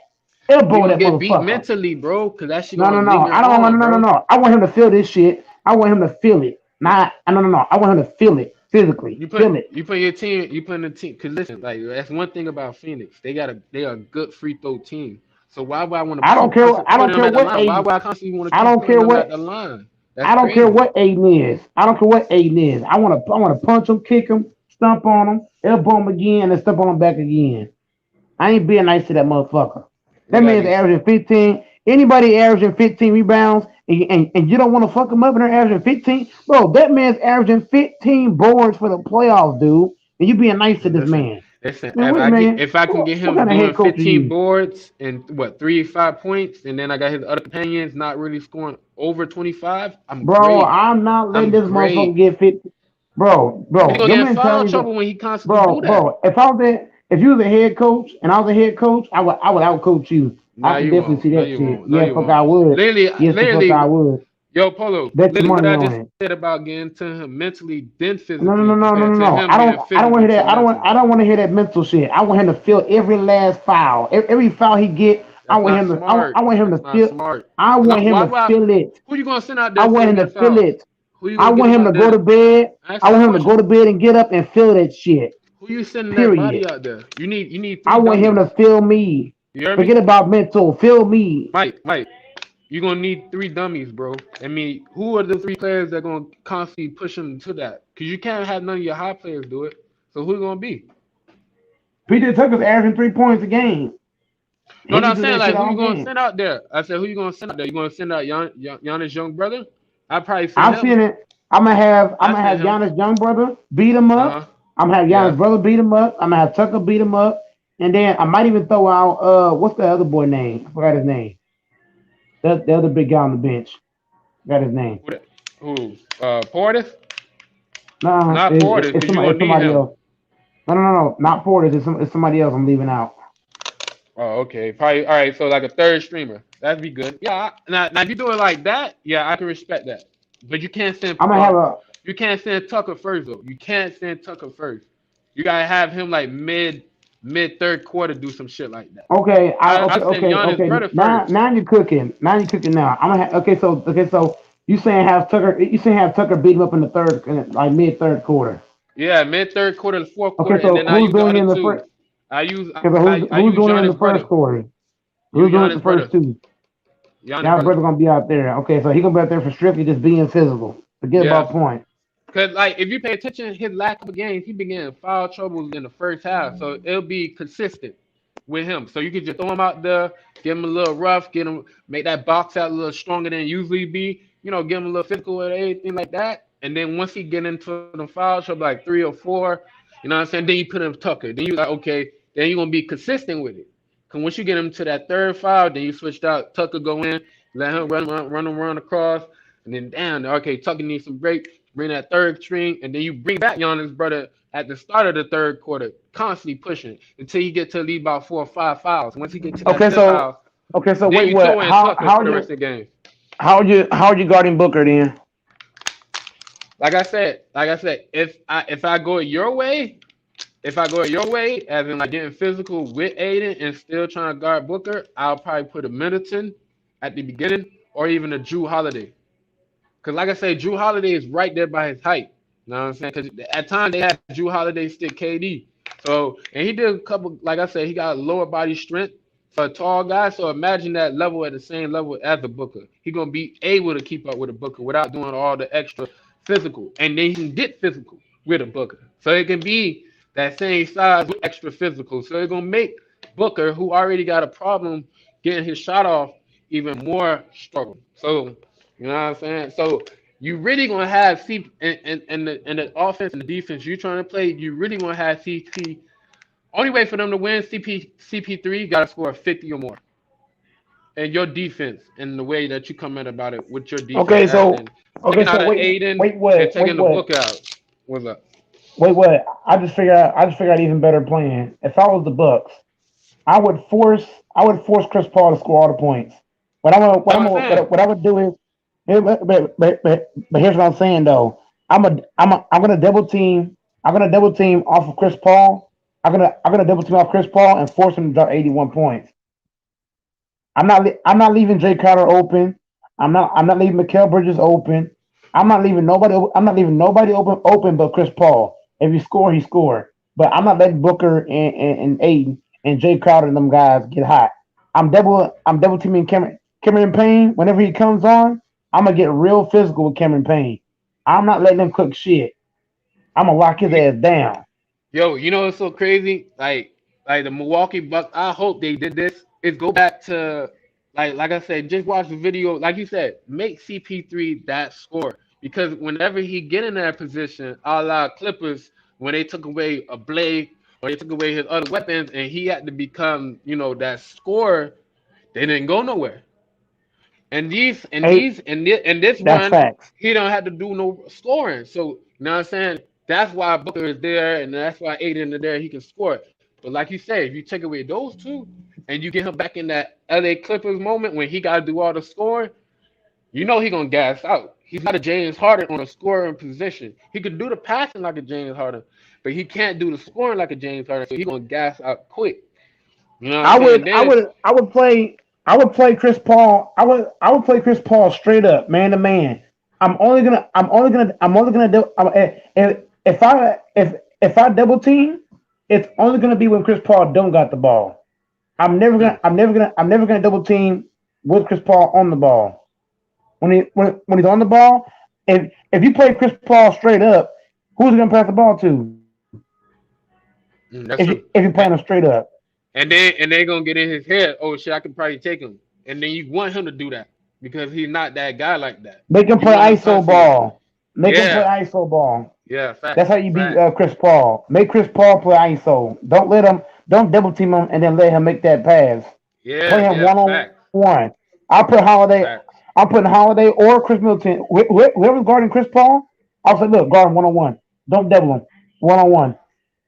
He Elbow gonna that get beat motherfucker. mentally, bro, because that shit No, gonna no, no. linger I don't want on, bro. no. I want him to feel this shit. I want him to feel it. Not no. I want him to feel it physically. Feel it. You put your team you put in the team because listen, like that's one thing about Phoenix. They are a good free throw team. So why would I want to I don't keep care. constantly I don't putting them care at the what line? Why Aiden. would I constantly want to I keep don't putting care them at what. the line? That's I don't care crazy. what Aiden is. I don't care what Aiden is. I want to punch him, kick him, stomp on him, elbow him again, and stomp on him back again. I ain't being nice to that motherfucker. We That gotta man's be averaging 15. Anybody averaging 15 rebounds and you don't want to fuck him up and they're averaging 15? Bro, that man's averaging 15 boards for the playoffs, dude. And you being nice to this listen, man. listen. Man, wait, man. If I can get What him kind of doing head coach are 15 you? boards and what 3 5 points, and then I got his other companions not really scoring over 25, I'm Bro, great. I'm not letting I'm this motherfucker great. get 50. He's Bro, gonna your get in foul mentality. trouble when he constantly do that. Bro, if you was a head coach and I was a head coach, I would out coach you. I No, can you definitely see won't. No, that you shit. won't. No, Yeah, you fuck I won't. would. Yes, the fuck I Literally, would. yo, Polo. Bet your Literally, what money I on just it. said about getting to him mentally, then physically, compared to No. him getting I don't want physically to hear to that. mental. I don't want to hear that mental shit. I want him to feel every last foul. Every foul he get, That's not smart. I want him to That's not feel. smart. I Cause want him why to would I? feel it. Who you gonna send out I there for want to him to get feel fouls? it. Who you I gonna get want up him to out go there? to bed. Ask I you a want him to go question. to bed and get up and feel that shit. Who you sending that body Period. out there? You need I three want him dummies. to feel me. You hear me? Forget about mental. Feel me. Mike, you're gonna need three dummies, bro. I mean, who are the three players that are gonna constantly push him to that? Because you can't have none of your high players do it. So who's it gonna be? PJ Tucker's averaging 3 points a game. No, He no, can I'm do saying that like shit who you all gonna game. send out there? I said who you gonna send out there? You gonna send out Giannis young brother? I probably send I'm him. seeing it. I'm gonna have I send him. Giannis young brother beat him Uh huh. up. I'm gonna have Yeah. Giannis brother beat him up. I'm gonna have Tucker beat him up. And then I might even throw out what's the other boy name? I forgot his name. The other big guy on the bench. Forgot his name. Who? Portis? No, Not Portis, it's because you're somebody, gonna it's need somebody him. else. No, not Portis. It's somebody else I'm leaving out. Oh, okay. Probably all right. So like a third streamer, that'd be good. Yeah. Now if you do it like that, yeah, I can respect that. But I'm gonna have a you can't send Tucker first though. You can't send Tucker first. You gotta have him like mid third quarter do some shit like that. okay. I send Giannis Okay. brother Now first. now you're cooking. Now you're cooking. Now I'm gonna okay. So you saying have Tucker? You saying have Tucker beat him up in the third, like mid third quarter? Yeah, mid third quarter, the fourth Okay. quarter, and So then I who's use the doing it other in the two. first? I use Okay, so I who's use doing it in the Giannis first brother. quarter? You Who's doing it the Giannis first brother. two? Giannis Y'all brother. brother gonna be out there. Okay, so he gonna be out there for strictly just being physical. Forget Yeah. about point. Cause like if you pay attention, his last couple games, he been getting foul troubles in the first half, so it'll be consistent with him. So you can just throw him out there, give him a little rough, get him make that box out a little stronger than it usually be. You know, give him a little physical and everything like that. And then once he get into the foul trouble, like 3 or 4, you know what I'm saying? Then you put him Tucker. Then you like okay, then you gonna be consistent with it. Cause once you get him to that third foul, then you switched out Tucker go in, let him run across, and then damn, okay, Tucker needs some break. Bring that third string, and then you bring back Giannis brother at the start of the third quarter, constantly pushing until you get to lead about 4 or 5 fouls. Once you get to that Okay, fifth so foul, then wait, you what? throw in Tucker for the rest of the game. How are you guarding Booker then? Like I said, if I go your way, as in like getting physical with Aiden and still trying to guard Booker, I'll probably put a Middleton at the beginning or even a Drew Holiday. Because, like I say, Drew Holiday is right there by his height. You know what I'm saying? Because at times they had Drew Holiday stick KD. So, and he did a couple, like I said, he got lower body strength for a tall guy. So imagine that level at the same level as the Booker. He going to be able to keep up with a Booker without doing all the extra physical. And then he can get physical with a Booker. So it can be that same size with extra physical. So it's going to make Booker, who already got a problem getting his shot off, even more struggle. So, you know what I'm saying? So you really gonna have C and the offense and the defense you're trying to play. You really gonna have CP. Only way for them to win, CP3 got to score 50 or more. And your defense and the way that you comment about it with your defense, Okay, as so in taking out an wait, Aiden wait, and what? taking the book out. What's up? Wait, what? I just figured out even better plan. If I was the Bucks, I would force Chris Paul to score all the points. That's what I'm saying. What I would do is, but here's what I'm saying though. I'm gonna double team. I'm gonna double team off of Chris Paul. I'm gonna double team off Chris Paul and force him to drop 81 points. I'm not leaving Jay Crowder open. I'm not leaving Mikal Bridges open. I'm not leaving nobody open but Chris Paul. If he score, he score. But I'm not letting Booker and Aiden and Jay Crowder and them guys get hot. I'm double teaming Cameron Payne. Whenever he comes on, I'm gonna get real physical with Cameron Payne. I'm not letting him cook shit. I'm gonna lock his ass down. Yo, you know what's so crazy? Like the Milwaukee Bucks. I hope they did this. Is go back to like I said, just watch the video. Like you said, make CP3 that score because whenever he get in that position, a la Clippers when they took away a Blake or they took away his other weapons and he had to become that scorer, they didn't go nowhere. And Hey, this that's run, facts. he don't have to do no scoring. So you know what I'm saying? That's why Booker is there, and that's why Aiden is there. He can score. But like you say, if you take away those two, and you get him back in that LA Clippers moment when he got to do all the scoring, you know he gonna gas out. He's not a James Harden on a scoring position. He could do the passing like a James Harden, but he can't do the scoring like a James Harden. So he gonna gas out quick. You know what I'm saying? Then I would play Chris Paul. I would play Chris Paul straight up, man to man. I'm only gonna do if I double team, it's only gonna be when Chris Paul don't got the ball. mm, I'm never gonna double team with Chris Paul on the ball. When he's on the ball, if you play Chris Paul straight up, who's he gonna pass the ball to? that's true. If you're playing him straight up. and they're gonna get in his head. Oh shit, I can probably take him, and then you want him to do that because he's not that guy like that. Make him You play want him ISO constantly. ball. Make him play Yeah, ISO ball. yeah, That's facts, how you beat facts. Chris Paul. Make Chris Paul play ISO. Don't let him. Don't double team him and then let him make that pass. Yeah, Play him yeah, one on facts, one. I'll put Holiday. facts. I'm putting Holiday or Chris Middleton. Whoever's guarding Chris Paul, I'll say, look, guard him one on one. Don't double him. One on one.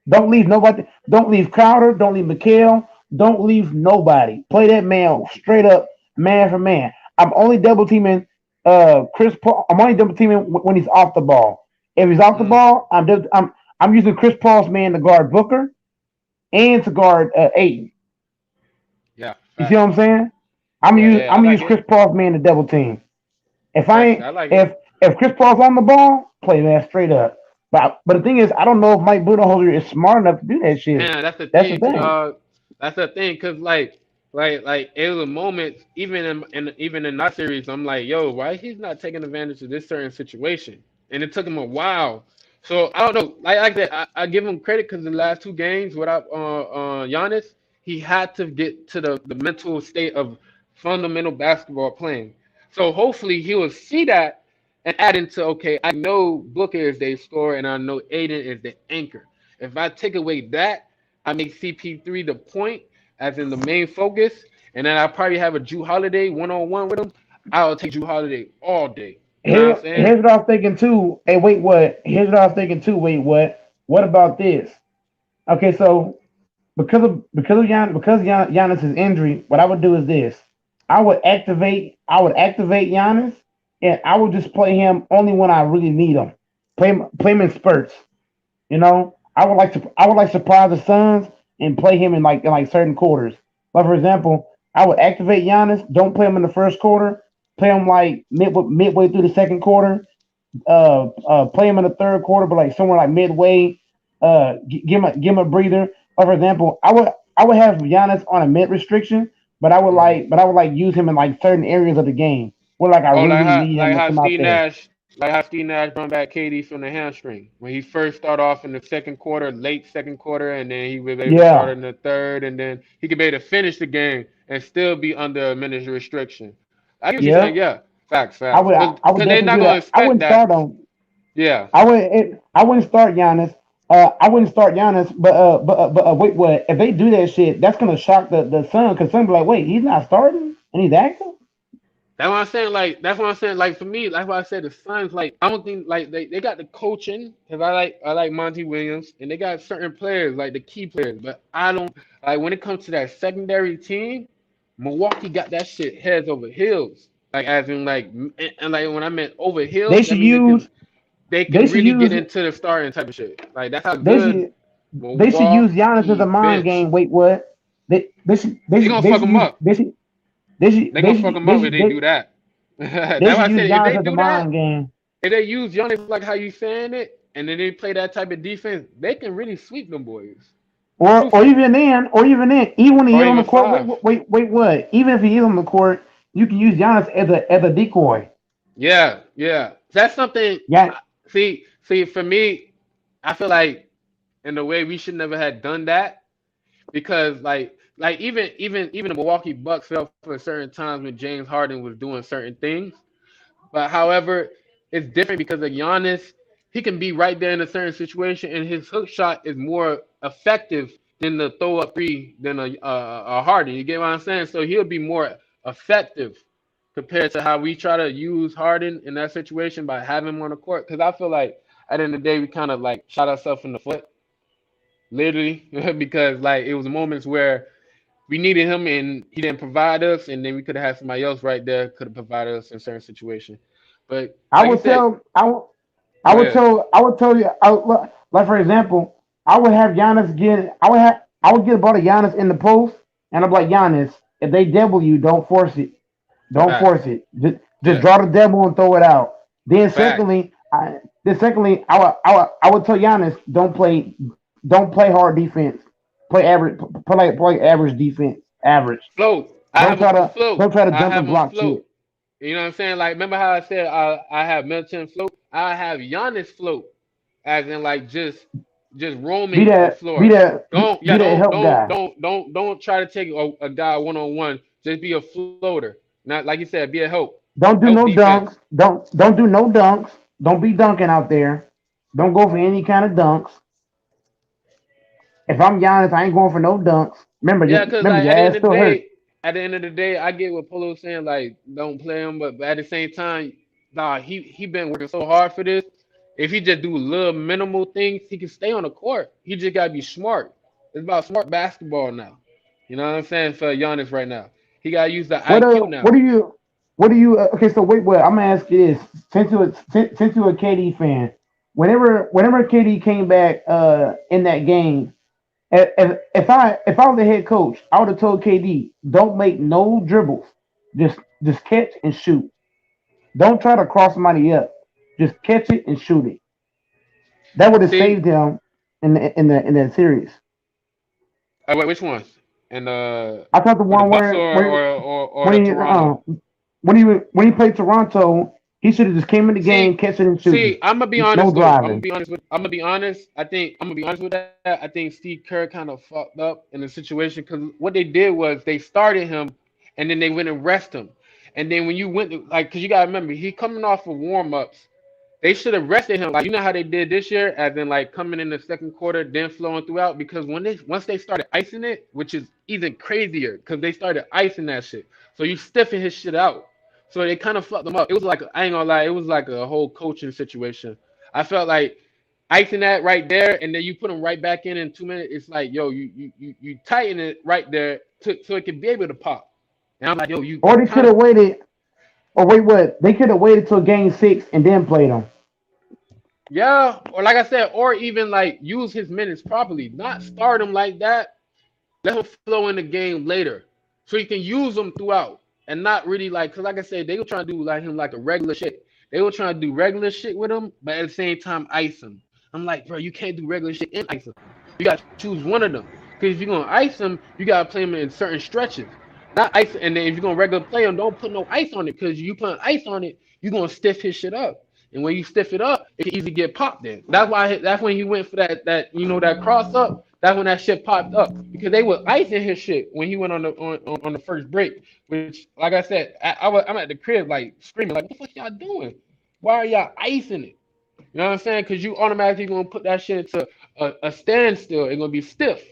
Don't leave nobody. Don't leave Crowder. Don't leave McHale. Don't leave nobody. Play that man straight up, man for man. I'm only double teaming Chris Paul. I'm only double teaming when he's off the ball. If he's off the Mm, ball, I'm using Chris Paul's man to guard Booker and to guard Aiton. yeah, You see what facts. I'm saying? Yeah, yeah, I I'm gonna like use Chris it. Paul's man to double team. If I Facts, ain't I like it. if Chris Paul's on the ball, play that straight up. But the thing is, I don't know if Mike Budenholzer is smart enough to do that shit. Man, that's the That's the thing, thing. dog. That's the thing, cause like it was a moment, even in that series, I'm like, yo, why he's not taking advantage of this certain situation? And it took him a while. So I don't know. Like that, I give him credit because the last two games without Giannis, he had to get to the mental state of fundamental basketball playing. So hopefully he will see that and add into okay, I know Booker is their scorer and I know Aiden is the anchor. If I take away that, I make CP3 the point, as in the main focus, and then I probably have a Drew Holiday one on one with him. I'll take Drew Holiday all day. You know what I'm saying? Here's what I was thinking too. Hey, wait, what? Here's what I was thinking too. Wait, what? What about this? Okay, so because Giannis's injury, what I would do is this: I would activate Giannis, and I would just play him only when I really need him. Play him in spurts. You know, I would like surprise the Suns and play him in like certain quarters. Like for example, I would activate Giannis. Don't play him in the first quarter. Play him like midway through the second quarter. Play him in the third quarter, but like somewhere like midway. Give him a breather. Or for example, I would have Giannis on a mid restriction, Mhm. but I would like use him in like certain areas of the game where like I Oh, really need him to come out there. Like how Steve Nash brought back KD from the hamstring when he first started off in the second quarter, late second quarter, and then he was able to start Yeah, in the third, and then he could be able to finish the game and still be under a minute's restriction. I get what you're saying, yeah. yeah, facts, facts, because I would they're definitely not do gonna that. I expect wouldn't that. start on. Yeah, I wouldn't start Giannis. I wouldn't start Giannis, but wait, what? If they do that shit, that's gonna shock the Sun because Sun be like, wait, he's not starting and he's active. that's what I'm saying. Like that's what I'm saying. Like for me, that's why I said the Suns. Like I don't think like they got the coaching because I like Monty Williams and they got certain players like the key players. But I don't like when it comes to that secondary team. Milwaukee got that shit heads over heels. Like as in and like when I meant over They heels, that should means use they they can should really get use into the starting type of shit. Like that's how they good should they should use Giannis as a Milwaukee mind bench. game. Wait, what? They gonna fuck them up. They gonna fuck them up if they do that. they That's why should I use said if Giannis they as a do that. mind game. If they use Giannis like how you saying it, and then they play that type of defense, they can really sweep them boys. Truthfully, Even when or he's on the even court, five. what? Even if he is on the court, you can use Giannis as a decoy. Yeah, yeah. That's something. Yeah, See, for me, I feel like in the way we should never have done that because even the Milwaukee Bucks fell for certain times when James Harden was doing certain things. But however, it's different because of Giannis. He can be right there in a certain situation, and his hook shot is more effective than the throw up three than a Harden. You get what I'm saying? So he'll be more effective compared to how we try to use Harden in that situation by having him on the court. Because I feel like at the end of the day, we kind of like shot ourselves in the foot, literally, because like it was moments where we needed him and he didn't provide us, and then we could have had somebody else right there could have provided us in certain situation. But I like you would said, tell go ahead. I would tell you like for example, I would have Giannis get I would get a ball of Giannis in the post and I'm like Giannis, if they double you, don't force it. Don't Facts. force it. Just Yeah. draw the double and throw it out. Then Facts. secondly, I would tell Giannis don't play hard defense. Play average defense. Average. Float. I have him float. Don't try to I jump have and him block shit. float. You know what I'm saying? Like, remember how I said I have Milton float? I have Giannis float, as in like just just Be roaming the that, be floor. that, Don't be yeah, that help guy. don't try to take a guy one on one. Just be a floater. Not like you said, be a Don't do help no defense. dunks. Don't do no dunks. Don't be dunking out there. Don't go for any kind of dunks. If I'm Giannis, I ain't going for no dunks. Yeah, cause Remember like your ass still hurt. at the end of the day, I get what Polo's saying. Like, don't play him, but at the same time, nah, he been working so hard for this. If he just do little minimal things, he can stay on the court. He just gotta be smart. It's about smart basketball now. You know what I'm saying for Giannis right now. He gotta use the IQ What now. do you okay, so wait, wait, I'm gonna ask you this. Since you a KD fan, whenever KD came back in that game, if I was the head coach, I would have told KD, don't make no dribbles. Just catch and shoot. Don't try to cross somebody up. Just catch it and shoot it. That would have See, saved him in that series. wait, which ones? And I thought the with the one Bucks where or when the he Toronto. when he played Toronto, he should have just came in the game, See, catching and shooting. see, I'm gonna be No honest though. driving. I'm gonna be honest. I'm gonna be honest with that. I think Steve Kerr kind of fucked up in the situation because what they did was they started him and then they went and rest him. And then when you went like, cause you gotta remember he coming off of warm ups. They should have rested him, like you know how they did this year, as in like coming in the second quarter, then flowing throughout. Because when they once they started icing it, which is even crazier, because they started icing that shit, so you stiffen his shit out. So they kind of fucked them up. It was like I ain't gonna lie, it was like a whole coaching situation. I felt like icing that right there, and then you put him right back in 2 minutes. It's like yo, you tighten it right there so it can be able to pop. And I'm like yo, Or you they could kind have of waited. Or wait, what? They could have waited till game 6 and then played him. yeah, or like I said, or even like use his minutes properly, not start him like that. Let him flow in the game later, so you can use him throughout, and not really like because like I said, they were trying to do like him like a regular shit. They were trying to do regular shit with him, but at the same time ice him. I'm like, bro, you can't do regular shit and ice him. You got to choose one of them. Because if you're gonna ice him, you gotta play him in certain stretches. Not ice, and then if you're gonna regular play him, don't put no ice on it. Because you put ice on it, you're gonna stiff his shit up. And when you stiff it up, it can easily get popped. Then that's when he went for that that cross up. That's when that shit popped up because they were icing his shit when he went on the first break. Which, like I said, I'm at the crib like screaming like, "What the fuck y'all doing? Why are y'all icing it?" You know what I'm saying? Because you automatically gonna put that shit into a standstill. It's gonna be stiff.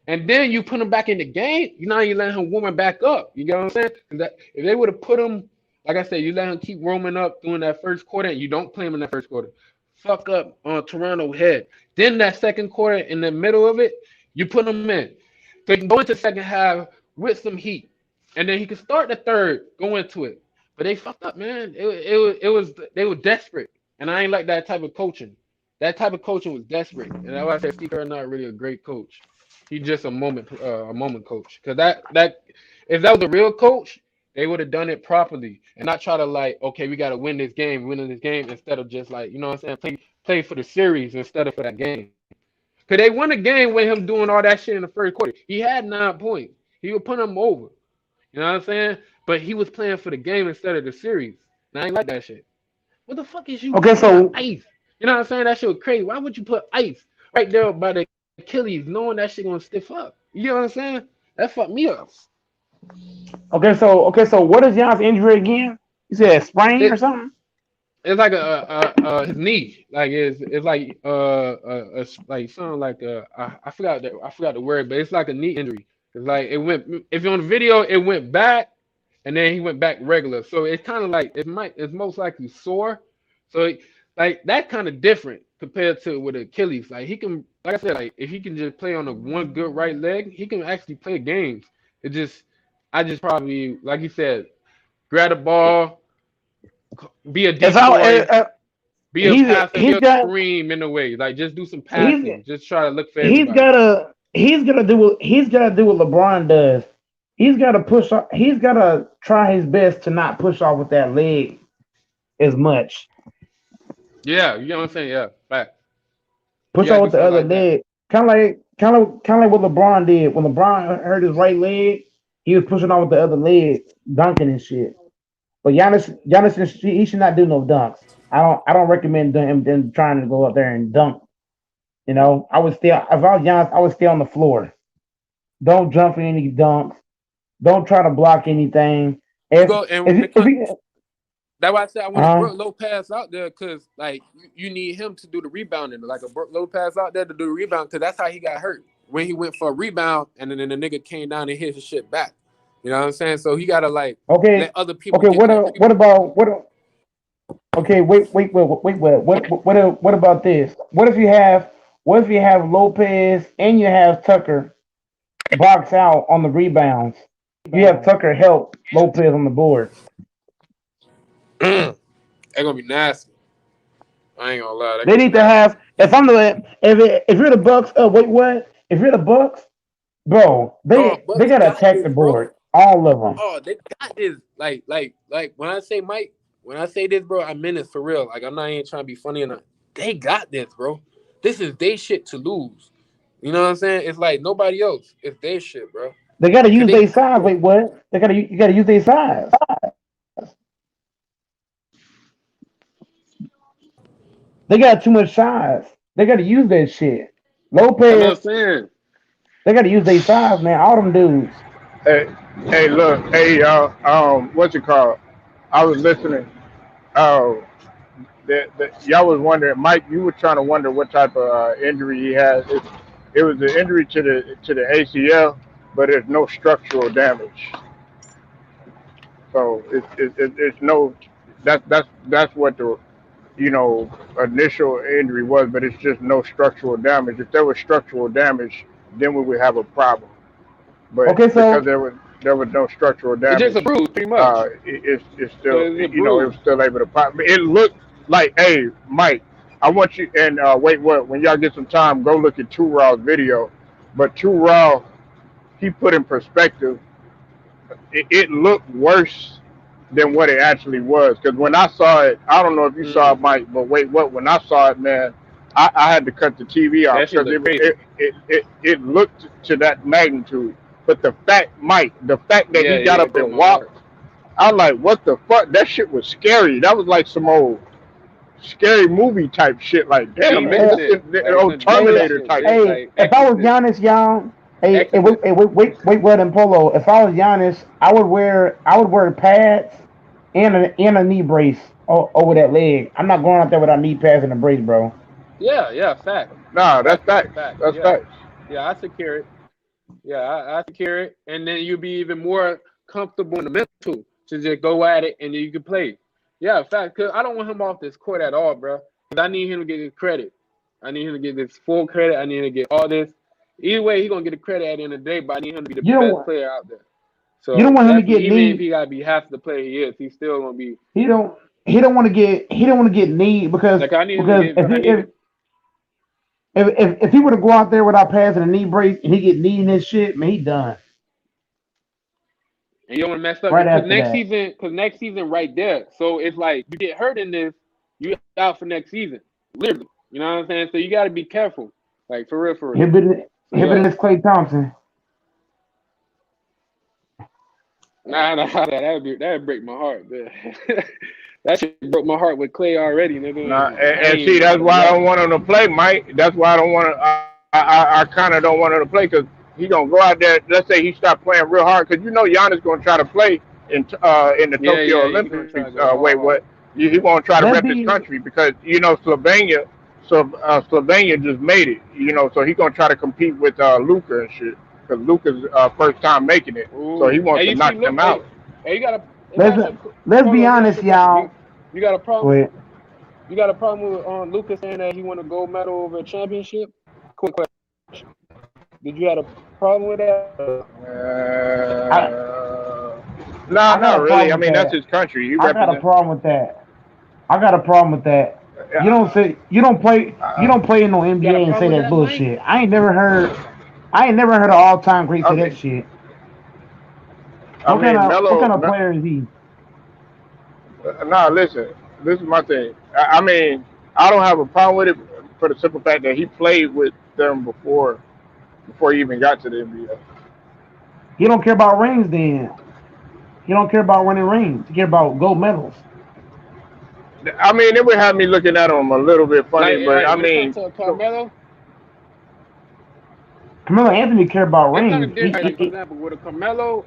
And then you put him back in the game. You know you let him warm back up. You get what I'm saying? If they would have put him, like I said, you let him keep warming up during that first quarter, and you don't play him in that first quarter. Fuck up on Toronto head. Then that second quarter, in the middle of it, you put him in. So he can go into second half with some heat, and then he can start the third, go into it. But they fucked up, man. It was they were desperate, and I ain't like that type of coaching. That type of coaching was desperate, and that's why I said Steve Kerr not really a great coach. He's just a moment coach. Cause that if that was a real coach, they would have done it properly and not try to like, okay, we gotta winning this game instead of just like, you know what I'm saying, play for the series instead of for that game. Cause they won a game with him doing all that shit in the first quarter. He had 9 points. He would put them over. You know what I'm saying? But he was playing for the game instead of the series. And I ain't like that shit. What the fuck is you Okay, putting out so ice? You know what I'm saying? That shit was crazy. Why would you put ice right there by the Achilles, knowing that shit gonna stiff up? You know what I'm saying? That fucked me up. so what is Giannis' injury again? You said sprain or It something? it's like his knee, like it's like like something like I forgot the word, but it's like a knee injury. It's like it went if you're on the video, it went back and then he went back regular. So it's kind of like it's most likely sore. So like that kind of different compared to with Achilles. Like he can, like I said, like if he can just play on the one good right leg, he can actually play games. It just I just probably like you said, grab the ball, be a If I decoy, be a passer, be he's a got Kareem in a way. Like just do some he's passing. Just try to look for he's everybody. gotta he's gotta do what LeBron does. He's gotta push off. He's gotta try his best to not push off with that leg as much. Yeah, you know what I'm saying? Yeah, fact. You Push gotta off do with the something other like that. leg. Kind of like what LeBron did when LeBron hurt his right leg. He was pushing off with the other leg, dunking and shit. But Giannis, he should not do no dunks. I don't recommend him trying to go up there and dunk. You know, I would stay. If I was Giannis, I would stay on the floor. Don't jump for any dunks. Don't try to block anything. You If go and when if it you, if comes, you that's why I said I wanted uh, Brook Lopez out there because like you need him to do the rebounding, like a Brook Lopez out there to do the rebound because that's how he got hurt when he went for a rebound and then the nigga came down and hit his shit back. You know what I'm saying? So he gotta like okay, let other people okay. get that What rebound. about what? Okay, what about this? What if you have Lopez and you have Tucker box out on the rebounds? You have Tucker help Lopez on the boards. They're gonna be nasty. I ain't gonna lie, they're They gonna be need to nasty. have. If you're the Bucks, wait, what? If you're the Bucks, bro, Oh, they Bucks gotta got attack this, the bro. board, all of them. Oh, they got this. Like when I say Mike, when I say this, bro, I mean it for real. Like I'm not even trying to be funny or not. They got this, bro. This is their shit to lose. You know what I'm saying? It's like nobody else. It's their shit, bro. They gotta Cause use they their got size. this. Wait, what? You gotta use their size. They got too much size. They gotta use that shit. That's what I'm Lopez, saying. they gotta use their size, man. All them dudes. Hey, hey, look, hey, y'all. What's it called? I was listening. Uh, y'all was wondering, Mike. You were trying to wonder what type of injury he has. It was an injury to the ACL, but there's no structural damage. So it's no. That's what the initial injury was, but it's just no structural damage. If there was structural damage, then we would have a problem. But Okay, because so there was no structural It's just a damage, bruise, pretty much. it's So still it's a it bruise. was still able to pop. It looked like, hey, Mike, I want you and wait, what? When y'all get some time, go look at Two Raw's video. But Two Raw, he put in perspective. It looked worse than what it actually was. Because when I saw it, I don't know if you saw Mm. it, Mike, but wait, what? When I saw it, man, I had to cut the TV off That shit because look it, crazy. it it it it looked to that magnitude. But the fact, Mike, the fact that Yeah, he got yeah, it up broke and my heart. walked, I'm like, what the fuck? That shit was scary. That was like some old scary movie type shit. Like, damn, man, hey, this Terminator. is the Like old some demon hey, Terminator shit. type Just shit. hey, like if I was Exorcist. Giannis, y'all, Exorcist. wait, and Polo. If I was Giannis, I would wear pads and a knee brace over that leg. I'm not going out there without knee pads and a brace, bro. Yeah, yeah, fact. Nah, that's That's facts. fact. That's Yeah. facts. Yeah, I secure it. Yeah, I secure it. And then you'll be even more comfortable in the mental to just go at it and then you can play. Yeah, fact. Cause I don't want him off this court at all, bro. Cause I need him to get his credit. I need him to get this full credit. I need him to get all this. Either way, he's gonna get the credit at the end of the day, but I need him to be the You don't best want player out there. you don't So want him to get definitely, even if knee. he gotta be half the player he is, he's still gonna be He don't want to get knee because like I need him to because get I need if he were to go out there without passing a knee brace and he get knee in his shit, man, he done and you don't want to mess up right because after that. next season right there. So it's like you get hurt in this, you out for next season, literally. You know what I'm saying? So you got to be careful, like for real, for real. He'll be So he'll be yeah, this Clay Thompson. nah, that'd break my heart. Man. That shit broke my heart with Clay already, Nah, nigga. and, I ain't and see, even that's about to why I don't yell. want him to play, Mike. That's why I don't want to. I kind of don't want him to play because he gonna go out there. Let's say he start playing real hard because Giannis gonna try to play in the Yeah, Tokyo yeah, he gonna Olympics. try to go Wait, hard, hard. what? He won't try to Let's rep his be country because Slovenia. So Slovenia just made it. So he gonna try to compete with Luca and shit because Luca's first time making it. So he Ooh, wants hey, to you see, knock look, them out. hey, you got a. Let me let's ask you, let's be Polo. Let me ask honest, you a question. You y'all. you got a problem? Wait, You got a problem with Lucas saying that he won a gold medal over a championship? Quick question. Did you have a problem with that? I Nah, I got not a really. problem I with mean, that's that. his country. He I got a represents. problem with that. I got a problem with that. You don't play in no You got a NBA and say problem with that that, Mike? bullshit. I ain't never heard an all time great I say that mean, shit. I mean, What Melo. kind of player is he? Nah, listen. This is my thing. I mean, I don't have a problem with it for the simple fact that he played with them before he even got to the NBA. He don't care about rings then. He don't care about winning rings. He care about gold medals. I mean, it would have me looking at him a little bit funny, but Like I when it comes mean, to Carmelo. Carmelo Anthony care about It's kind rings. of different. Like for example, with a Carmelo,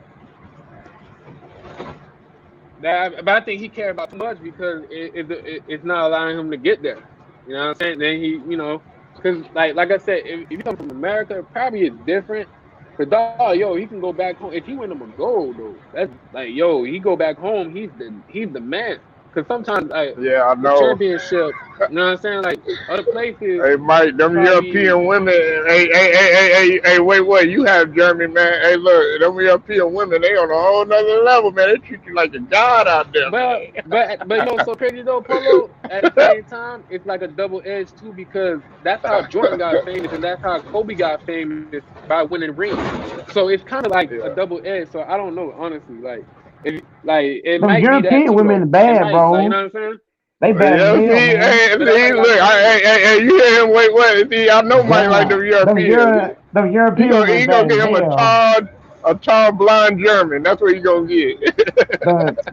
but I think he cared about too much because it's not allowing him to get there. You know what I'm saying? Then he, because like I said, if you come from America, it probably is different. But dog, yo, he can go back home if he win him a gold though. That's like, yo, he go back home. He's the man. Because sometimes like Yeah, I the know. championship, you know what I'm saying? Like other places Hey, Mike, them probably. European women. Hey, wait. You have Germany, man. Hey, look, them European women, they on a whole nother level, man. They treat you like a god out there, But man. but you know what's so crazy though, Polo? At the same time, it's like a double edge too because that's how Jordan got famous and that's how Kobe got famous by winning rings. So it's kind of like a Yeah. double edge. So I don't know honestly. Like if like it Them might be that European too though. women It bad, might like you bro. know what I'm saying. They bad as Yeah, hell, see, man. hey, But that's why see, they look, got rings. you hear him, wait, see, I know Mike like Yeah. them Europeans. Them He European gonna, women he gonna bad as get him hell. a tall, blonde German. That's what he gonna get.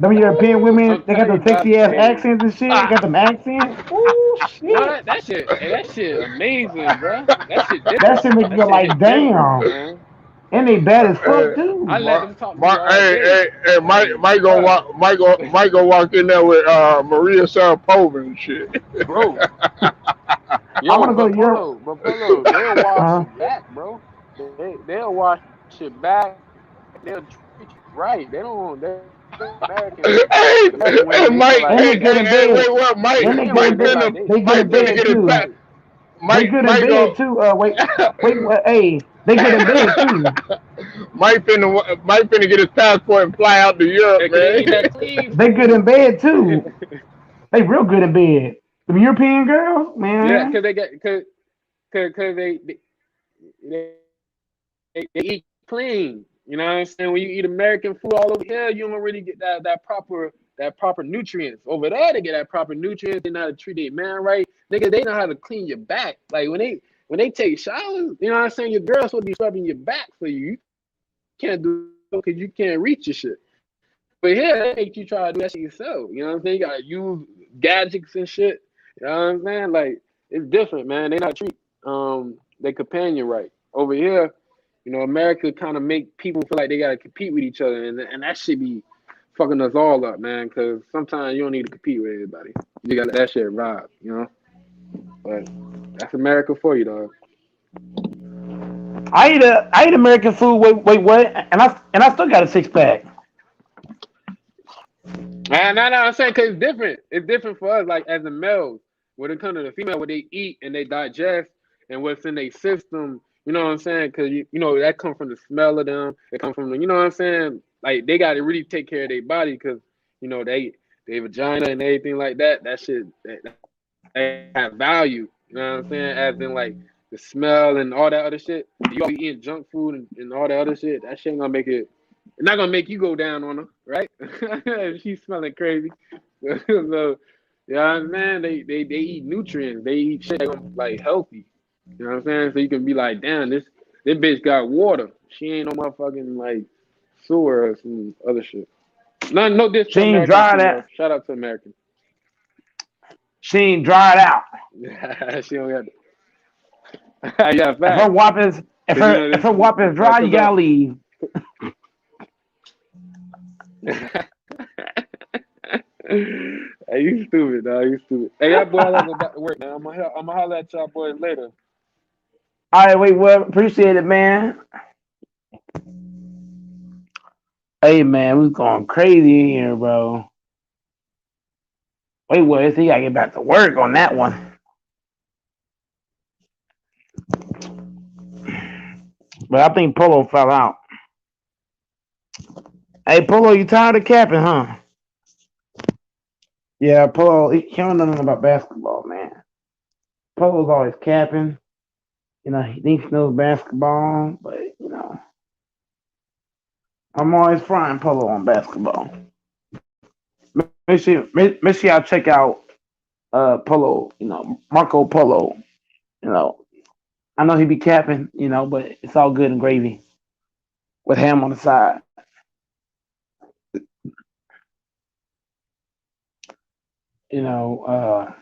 Them European Ooh, women, I'm they got telling the you, dog. sexy ass Hey, accents and shit. They got them accents. Ooh shit. what? That shit amazing, bro. That shit That different. shit make you That go shit like, hit different, damn. man. And they bad as fuck Hey, I too. let them talk to me all Hey, day. Mike, Like, bruh, Mike gonna walk in there with Maria Sharapova and shit. bro, I yo, wanna go to Europe. but Polo, they'll wash Uh, your back, bro. They'll wash your back. They'll treat you right. They don't like Americans. Hey, American women, they feel Mike, like and they good in bed. wait, what? And they good in bed. They good Mike in finna bed get his too. pass. like They good in Mike bed go. too. Hey, they good in bed too. Mike finna get his passport and fly out to Europe, cause they man. eat that clean They good in food. bed too. They real good in bed. The European girls, Yeah, man. cause they get cause they eat clean. You know what I'm saying? When you eat American food all over here, you don't really get that proper nutrients. Over there, they get that proper nutrients. They know how to treat their man right. Nigga, they know how to clean your back. Like when they take showers, you know what I'm saying? Your girl's supposed to be scrubbing your back for you. You can't do it because you can't reach your shit. But here, they make you try to do that shit yourself. You know what I'm saying? You gotta use gadgets and shit. You know what I'm saying? Like it's different, man. They not treat their companion right. Over here, America kind of make people feel like they gotta compete with each other, and that should be fucking us all up, man. Because sometimes you don't need to compete with everybody. You got to let that shit vibe. But that's America for you, dog. I eat American food. Wait, what? And I still got a 6 pack. No, I'm saying because it's different. It's different for us, like as a male. When it comes to the female, what they eat and they digest and what's in their system, you know what I'm saying? Because that comes from the smell of them. It comes from the, you know what I'm saying? Like they got to really take care of their body because they vagina and everything like that. That shit that have value. You know what I'm saying? As in like the smell and all that other shit. You always eating junk food and all that other shit. That shit ain't gonna make it. It's not gonna make you go down on her, right? She's smelling crazy. So, yeah, man, they eat nutrients. They eat shit that gonna be like healthy. You know what I'm saying? So you can be like, damn, this bitch got water. She ain't no motherfucking like sewer or some other shit. No diss She to ain't American dried females. out. Shout out to American. She ain't dried out. She don't got. Yeah, If her facts. whoppers, if Cause her if her whoppers dry, you gotta leave. Hey, you stupid, dog. You stupid. Hey, that boy, I gotta go back to work, man. I'm gonna holler at y'all boys later. All right, wait, what? Appreciate it, man. Hey, man, we going crazy in here, bro. Wait, what? He gotta get back to work on that one. But I think Polo fell out. Hey, Polo, you tired of capping, huh? Yeah, Polo, he don't know nothing about basketball, man. Polo's always capping. He thinks he knows basketball, but I'm always frying Polo on basketball. Make sure y'all check out Polo, Marco Polo. You know, I know he be capping, but it's all good and gravy with ham on the side. You know, uh,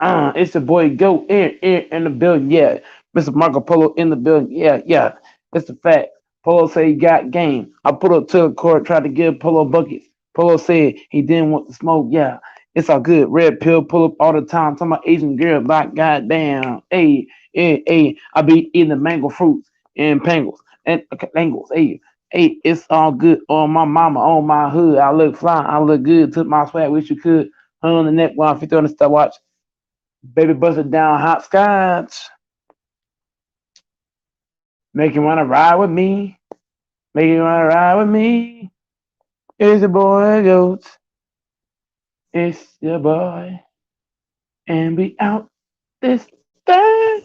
It's the boy Go in the building. Yeah, Mr. Marco Polo in the building. Yeah. It's the fact. Polo said he got game. I put up to the court, tried to give Polo buckets. Polo said he didn't want to smoke. Yeah, it's all good. Red pill pull up all the time. Talking about Asian girl, like goddamn. Hey. I be eating the mango fruits and pangles and angles. Hey, it's all good on my mama, on my hood. I look fly, I look good. Took my swag, wish you could. Hung on the neck while 50 on the stopwatch. Baby busted down hot scotch. Make you wanna ride with me. Make you wanna ride with me. It's your boy Goats. It's your boy. And we out this day.